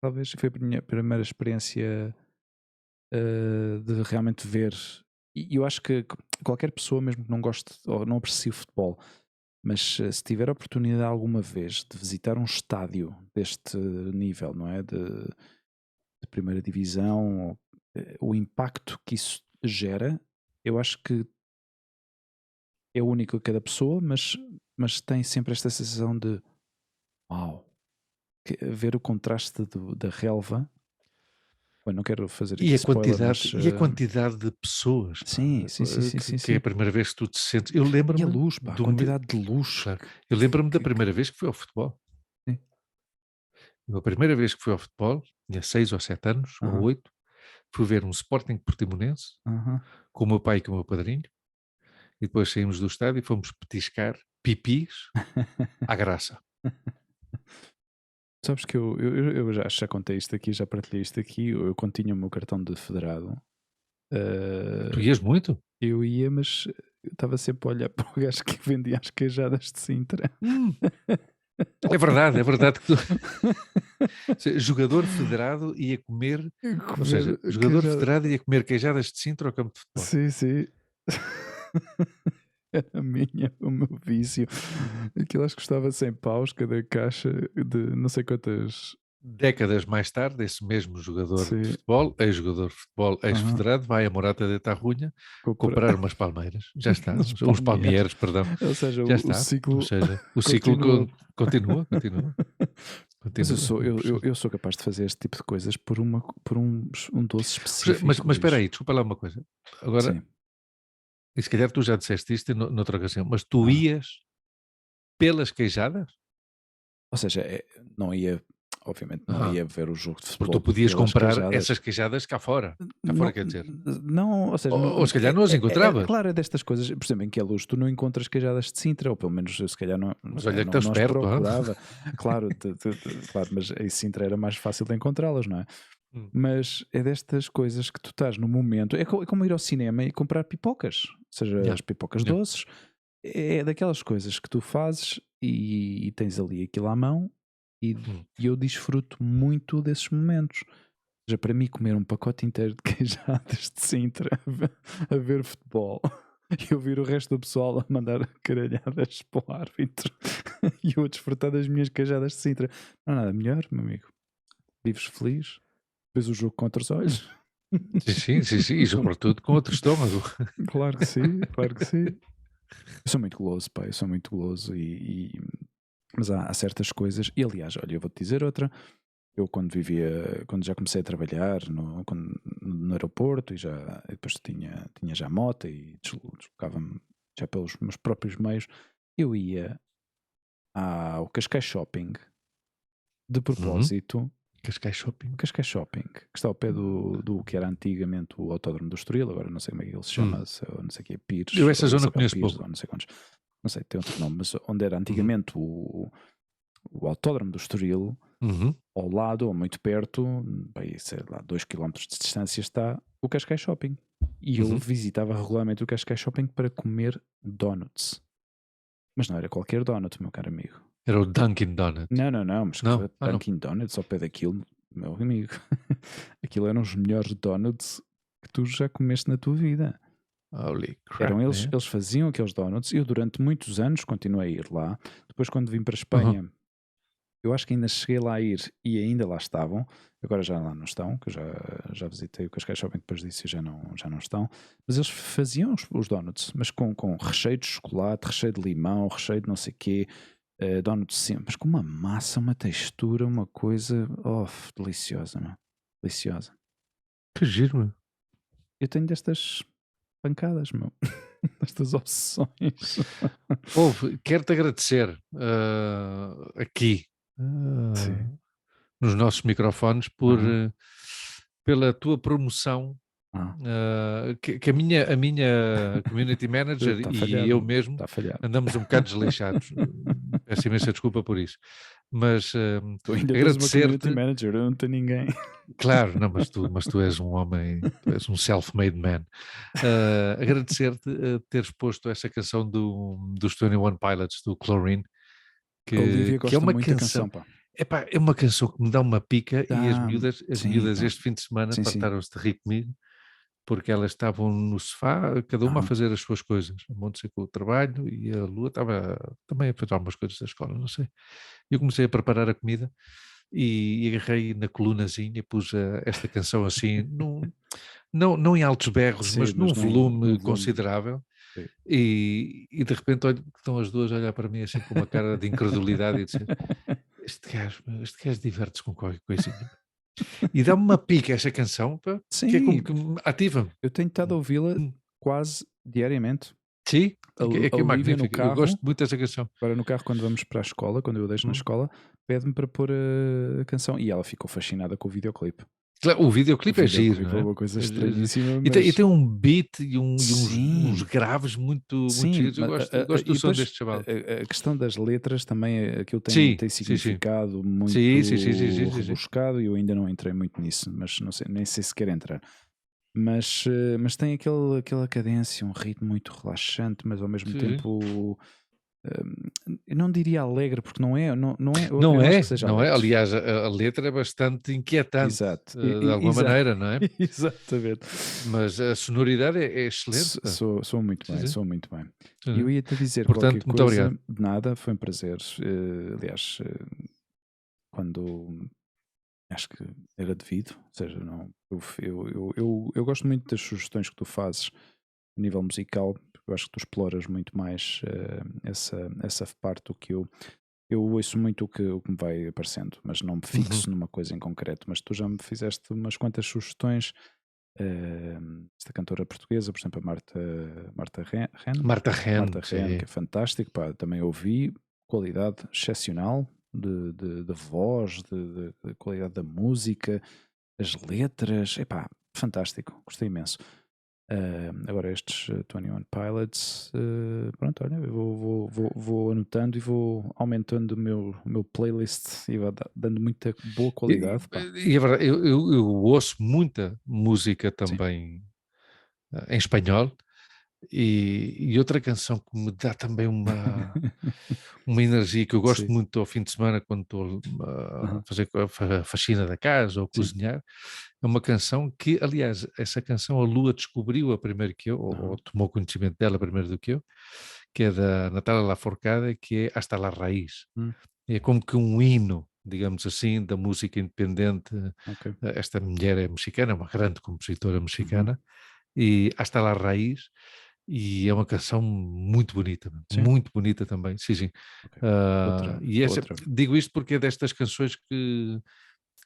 Talvez. Foi a minha primeira experiência de realmente ver. E eu acho que qualquer pessoa, mesmo que não goste ou não aprecie o futebol, mas se tiver a oportunidade alguma vez de visitar um estádio deste nível, não é? De primeira divisão, o impacto que isso gera, eu acho que é único a cada pessoa, mas tem sempre esta sensação de Uau! Ver o contraste da relva. Bem, não quero fazer aqui spoiler, mas... E a quantidade de pessoas, pá, Sim, sim, sim, sim, sim, que é a sim. primeira vez que tu te sentes. Eu E a lembro-me luz, pá, a quantidade de luz. Claro, eu lembro-me da primeira vez que fui ao futebol. Sim. A primeira vez que fui ao futebol, tinha 6 ou 7 anos, ou 8, fui ver um Sporting Portimonense com o meu pai e com o meu padrinho, e depois saímos do estádio e fomos petiscar pipis à graça. Sabes que eu já contei isto aqui, já partilhei isto aqui. Eu quando tinha o meu cartão de federado, Tu ias muito? eu ia, mas eu estava sempre a olhar para o gajo que vendia as queijadas de Sintra. É verdade que tu... jogador federado ia comer, ou seja, jogador federado ia comer queijadas de Sintra ao campo de futebol. Sim, sim. Era o meu vício. Aquilo acho que custava 100 paus cada caixa de não sei quantas. Décadas mais tarde, esse mesmo jogador de Sim. futebol, ex-jogador de futebol, ex-federado, vai a Morata de Tarrunha comprar umas palmeiras. Já está. Os palmeiras, perdão. Ou seja, Já o está. ciclo, Ou seja, o ciclo continua. Mas eu sou capaz de fazer este tipo de coisas por um doce específico. Mas espera aí, desculpa lá uma coisa. Agora, Sim. e se calhar tu já disseste isto noutra ocasião, mas tu ias pelas queijadas? Ou seja, não ia, obviamente, não ia ver o jogo de futebol. Porque tu podias comprar queijadas. Essas queijadas cá fora. Cá fora, quer dizer. Não, ou seja... Ou se calhar não as encontravas. Claro, é destas coisas. Por exemplo, em Queluz tu não encontras queijadas de Sintra, ou pelo menos eu se calhar não... Mas olha que estás perto, procurava. Claro, claro, mas em Sintra era mais fácil de encontrá-las, não é? Mas é destas coisas que tu estás no momento... É como ir ao cinema e comprar pipocas. Ou seja, as pipocas doces. É daquelas coisas que tu fazes e tens ali aquilo à mão e eu desfruto muito desses momentos. Já para mim comer um pacote inteiro de queijadas de Sintra a ver futebol e ouvir o resto do pessoal a mandar caralhadas para o árbitro e eu a desfrutar das minhas queijadas de Sintra. Não há nada melhor, meu amigo. Vives feliz, vês o jogo contra os olhos. Sim, e sobretudo com outro estômago. Claro que sim, claro que sim. Eu sou muito goloso, pá, mas há certas coisas, e aliás, olha, eu vou-te dizer outra. Eu quando já comecei a trabalhar no aeroporto e depois tinha já moto e deslocava-me já pelos meus próprios meios, eu ia ao Cascais Shopping de propósito. Cascais Shopping, que está ao pé do que era antigamente o Autódromo do Estoril, agora não sei como é que ele se chama, não sei o que é Pires. Eu essa zona conheço pouco. Não sei quantos, não sei, tem outro nome, mas onde era antigamente o Autódromo do Estoril, ao lado, ou muito perto, bem, sei lá, 2 km de distância, está o Cascais Shopping. E eu visitava regularmente o Cascais Shopping para comer donuts. Mas não era qualquer donut, meu caro amigo. Era o Dunkin' Donuts. Não, mas Dunkin' Donuts ao pé daquilo, meu amigo. Aquilo eram os melhores donuts que tu já comeste na tua vida. Holy crap, Eram eles faziam aqueles donuts. Eu durante muitos anos continuei a ir lá. Depois quando vim para a Espanha, eu acho que ainda cheguei lá a ir e ainda lá estavam. Agora já lá não estão, que eu já visitei o Cascais Shopping depois disso e já não estão. Mas eles faziam os donuts, mas com recheio de chocolate, recheio de limão, recheio de não sei o quê. Donuts sempre, mas com uma massa, uma textura, uma coisa deliciosa, meu. Deliciosa. Que giro, meu. Eu tenho destas pancadas, meu. Destas obsessões. Quero-te agradecer aqui nos nossos microfones pela tua promoção que a minha community manager e eu mesmo andamos um bocado desleixados. Peço imensa desculpa por isso. Mas tu ainda tens uma community manager, eu não tenho ninguém. Claro, não, mas tu és um homem, tu és um self-made man. Agradecer-te teres posto essa canção dos 21 Pilots, do Chlorine, que é uma canção. É uma canção que me dá uma pica e as miúdas este fim de semana fartaram-se de rir comigo, porque elas estavam no sofá, cada uma a fazer as suas coisas. A Montse com o trabalho e a Lua estava também a fazer algumas coisas da escola, não sei. E eu comecei a preparar a comida e agarrei na colunazinha, pus esta canção assim, não em altos berros, mas num volume considerável. E de repente olho que estão as duas a olhar para mim assim com uma cara de incredulidade e dizer... este gajo diverte-se com qualquer coisinha. E dá-me uma pica esta canção, pá, que é como Sim, que me ativa-me. eu tenho estado a ouvi-la quase diariamente. Sim, é A que é Olivia no magnífica. Eu carro, gosto muito dessa canção. agora no carro quando vamos para a escola, quando eu a deixo na Hum. escola, pede-me para pôr a canção e ela ficou fascinada com o videoclipe. Claro, o O videoclipe é giro, videoclipe não é é? uma coisa estranhíssima, E tem, mas um beat e uns sim, graves muito sim, giros. Eu gosto e do som depois deste chaval. a questão das letras também, aquilo tem, Sim, tem sim, sim. significado Sim, sim, sim, sim, sim, muito sim, sim. rebuscado e eu ainda não entrei muito nisso, mas não sei, nem sei se quer entrar. Mas tem aquela cadência, um ritmo muito relaxante, mas ao mesmo Sim, sim. tempo eu não diria alegre, porque não é eu Não não acho que é, seja não é. alegre. Aliás, a letra é bastante inquietante, Exato, de alguma maneira, não é? exatamente. Mas a sonoridade é excelente, pá. Sou muito Sim, bem, sim. sou muito bem. Sim, E eu sim. ia-te dizer qualquer Portanto, muito coisa, obrigado. de nada, foi um prazer. Aliás, quando acho que era devido, ou seja, não, eu gosto muito das sugestões que tu fazes a nível musical, porque eu acho que tu exploras muito mais essa parte do que eu ouço muito o que me vai aparecendo, mas não me Uhum. fixo numa coisa em concreto. Mas tu já me fizeste umas quantas sugestões. Esta cantora portuguesa, por exemplo, a Marta Ren, Marta Marta Ren, Ren, que sim. é fantástico, pá, também ouvi, qualidade excepcional de voz, de qualidade da música, as letras, epá, fantástico, gostei imenso. Agora estes 21 Pilots, pronto, olha, eu vou anotando e vou aumentando o meu playlist e vou dando muita boa E, qualidade, pá. e é verdade, eu ouço muita música Sim. também em espanhol. E outra canção que me dá também uma energia que eu gosto Sim. muito ao fim de semana, quando estou a Aham. fazer a faxina da casa ou Sim. cozinhar, é uma canção que, aliás, essa canção a Lua descobriu-a primeiro que eu, ou Aham. tomou conhecimento dela primeiro do que eu, que é da Natália Lafourcade, que é Hasta la Raíz. Hum, É como que um hino, digamos assim, da música independente. ok. Esta mulher é mexicana, uma grande compositora Uhum. mexicana, e Hasta la Raíz, e é uma canção Sim, muito bonita também, sim, sim. ok. Ah, Outra, e essa, outra. digo isto porque é destas canções que,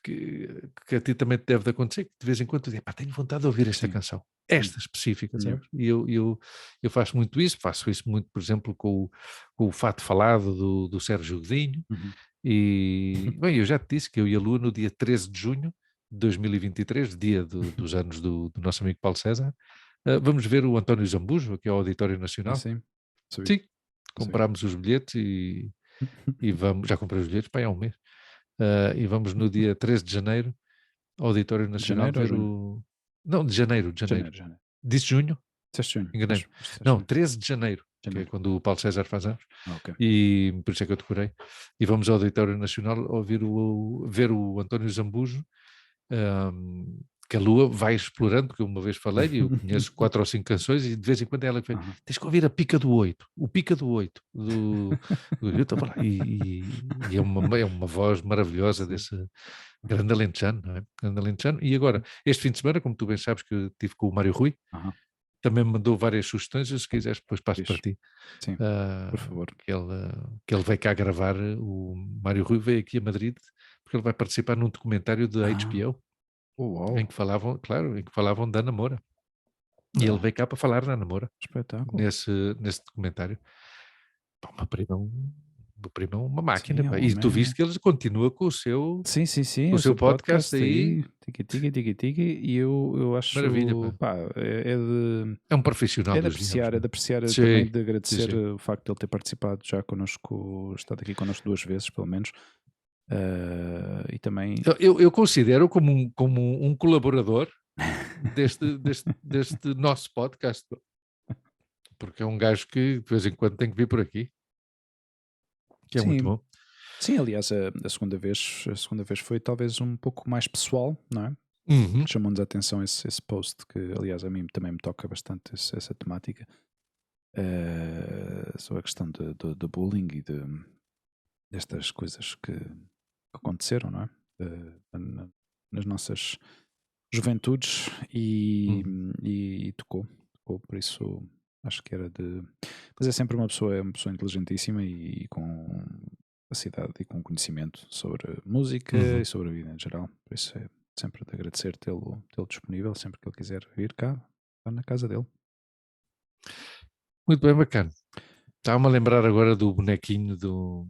que a ti também te deve de acontecer, que de vez em quando tu dizes, pá, tenho vontade de ouvir esta Sim. canção, esta específica, Yeah. sabes? E eu faço muito isso, faço isso muito, por exemplo, com o Fato Falado do Sérgio Godinho, Uhum. e, bem, eu já te disse que eu e a Lua, no dia 13 de junho de 2023, dia dos anos do nosso amigo Paulo César, vamos ver o António Zambujo, aqui ao Auditório Ah, Nacional. sim. Sabia. Sim, Sabia. comprámos os bilhetes e vamos, já comprei os bilhetes para aí há um mês, e vamos no dia 13 de janeiro, ao Auditório De Nacional, janeiro ou ver junho? o... Não, de janeiro, de janeiro. Janeiro, janeiro. Disse junho? Disseste junho, Enganei-me. mas disseste Não, junho. 13 de janeiro, que é Janeiro. quando o Paulo César faz anos, Ah, ok. e por isso é que eu decorei. E vamos ao Auditório Nacional ver o António Zambujo, ahm, que a Lua vai explorando, porque eu uma vez falei, e eu conheço 4 ou 5 canções, e de vez em quando ela fala, Aham. tens que ouvir a Pica do Oito, o Pica do Oito, eu estava lá, e é uma voz maravilhosa Sim. desse grande alentejano, não é? Grande alentejano. E agora, este fim de semana, como tu bem sabes que eu estive com o Mário Rui, Aham. também me mandou várias sugestões, e se quiseres depois passo para Fixe. ti, Sim, por favor. que ele veio cá gravar, o Mário Rui veio aqui a Madrid, porque ele vai participar num documentário da Ah, HBO, em uau. que falavam, claro, em que falavam da Ana Moura. E ele Ah, veio cá para falar da Ana Moura, espetáculo. nesse documentário. Pá, o meu primo é uma máquina, Sim, é pá. um E tu homem. viste que ele continua com o seu, Sim, sim, sim, com o o seu seu podcast podcast aí, aí, tiki-tiki, e eu maravilha, acho, pá. pá, É um profissional é de dos vinhos, apreciar, pá. também Sim, de sim, agradecer sim. o facto de ele ter participado já connosco, estado aqui connosco 2 vezes, pelo menos, e também, Eu considero como um colaborador deste nosso podcast, pá. Porque é um gajo que de vez em quando tem que vir por aqui, que é muito sim, bom. sim, aliás, a segunda vez foi talvez um pouco mais pessoal, não é? Uhum. Chamou-nos a atenção esse post, que aliás a mim também me toca bastante essa temática, sobre a questão de bullying e destas coisas que aconteceram, não é? Nas nossas juventudes Uhum. e tocou, por isso acho que era de. Mas é sempre uma pessoa inteligentíssima e com capacidade e com conhecimento sobre música e sobre a vida em geral. Por isso é sempre de agradecer tê-lo disponível, sempre que ele quiser vir cá, está na casa dele. Muito bem, bacana. Estava-me a lembrar agora do bonequinho do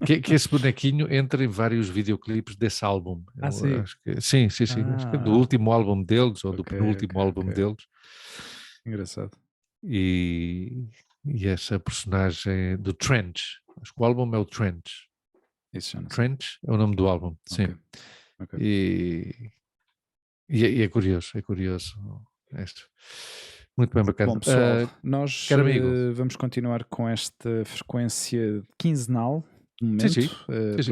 que esse bonequinho entra em vários videoclipes desse álbum. Sim? Acho que, sim. Acho que é do último álbum deles ou do penúltimo álbum deles. Engraçado. E essa personagem do Trench. Acho que o álbum é o Trench. Isso já não sei. Trench é o nome do álbum, sim. Ok. E é curioso. Muito bem, bacana. Bom, pessoal, nós vamos continuar com esta frequência quinzenal. Momento, sim.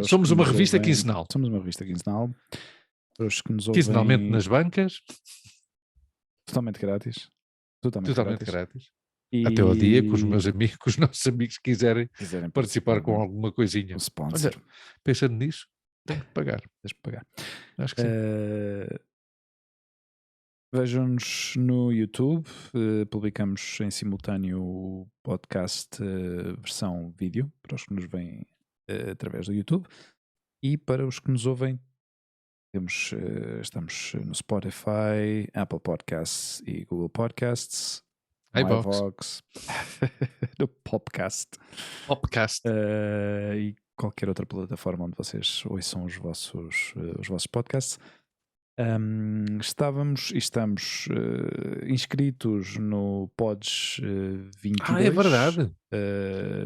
Somos uma revista quinzenal. Somos uma revista quinzenal. Para os que nos ouvem... Quinzenalmente nas bancas. Totalmente grátis. Totalmente grátis. Até ao dia que os meus amigos, os nossos amigos quiserem participar com alguma coisinha. Sponsor. Olha, pensando nisso, tenho que pagar. Tens que pagar. Acho que sim. Vejam-nos no YouTube, publicamos em simultâneo o podcast versão vídeo, para os que nos veem através do YouTube, e para os que nos ouvem, estamos no Spotify, Apple Podcasts e Google Podcasts, iVox, no Popcast e qualquer outra plataforma onde vocês ouçam os vossos podcasts. Estamos inscritos no Pods 22. É verdade.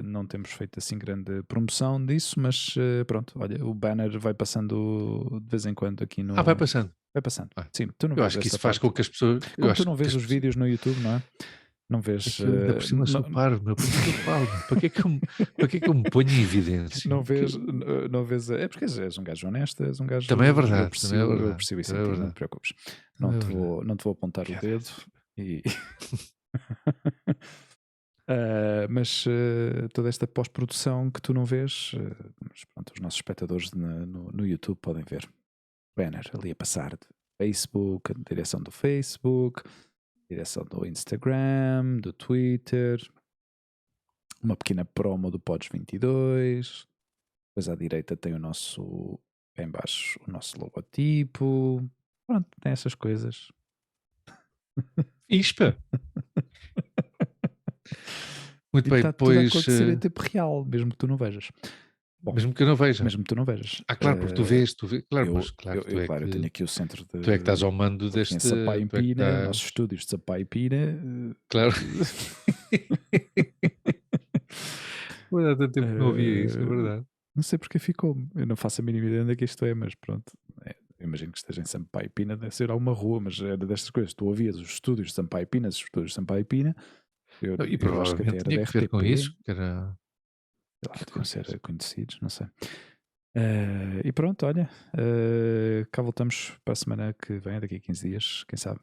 Não temos feito assim grande promoção disso, mas pronto, olha, o banner vai passando de vez em quando aqui no... vai passando. Vai passando. Sim, tu não eu acho que isso faz com que as pessoas... Como tu não vês os vídeos no YouTube, não é? Não vês... ainda por cima sou parvo, meu. Por que eu falo? Para que é que eu me ponho em evidência? Não vês... É porque és um gajo honesto, és um gajo... Também é verdade. Eu percebo isso, não te preocupes. Não te vou apontar o dedo e... mas toda esta pós-produção que tu não vês, mas pronto, os nossos espectadores no YouTube podem ver. Banner ali a passar de Facebook, a direção do Facebook, direção do Instagram, do Twitter, uma pequena promo do Pods 22, depois à direita tem bem baixo o nosso logotipo, pronto, tem essas coisas. Ispa! Muito bem, está tudo a acontecer em tempo real, mesmo que tu não vejas. Bom, mesmo que eu não veja. Mesmo que tu não vejas. Claro, porque tu vês. Claro, eu tenho aqui o centro de... Tu é que estás ao mando deste... Sapai em Pina, nossos estúdios de Sapai em Pina. Claro. Há tanto tempo que não ouvia isso, é verdade. Não sei porque ficou. Eu não faço a mínima ideia onde é que isto é, mas pronto. Imagino que esteja em Sampaio Pina, deve ser alguma rua, mas era destas coisas. Tu ouvias os estúdios de Sampaio Pina, os estúdios de Sampaio Pina. E provavelmente tinha que ver com isso, que era... Deviam ser conhecidos, não sei. E pronto, olha, cá voltamos para a semana que vem, daqui a 15 dias, quem sabe.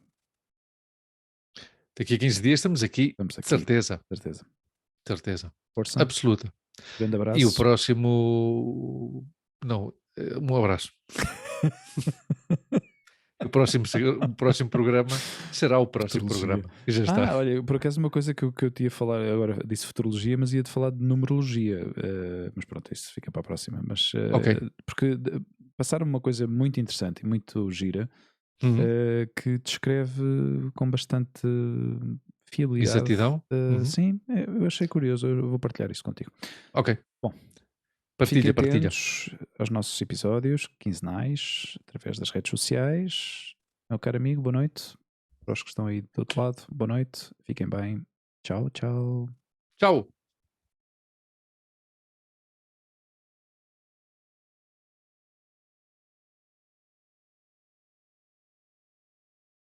Daqui a 15 dias estamos aqui. Certeza. Força. Absoluta. Grande abraço. E o próximo... Não, um abraço. O próximo programa será o próximo programa. E já está. Olha, por acaso uma coisa que eu te ia falar, agora disse futurologia, mas ia-te falar de numerologia. Mas pronto, isso fica para a próxima. Mas, porque passaram uma coisa muito interessante e muito gira, que descreve com bastante fiabilidade. Exatidão? Sim, eu achei curioso, eu vou partilhar isso contigo. Ok. Bom. Partilha. Aos nossos episódios quinzenais, através das redes sociais. Meu caro amigo, boa noite. Para os que estão aí do outro lado, boa noite. Fiquem bem. Tchau, tchau. Tchau.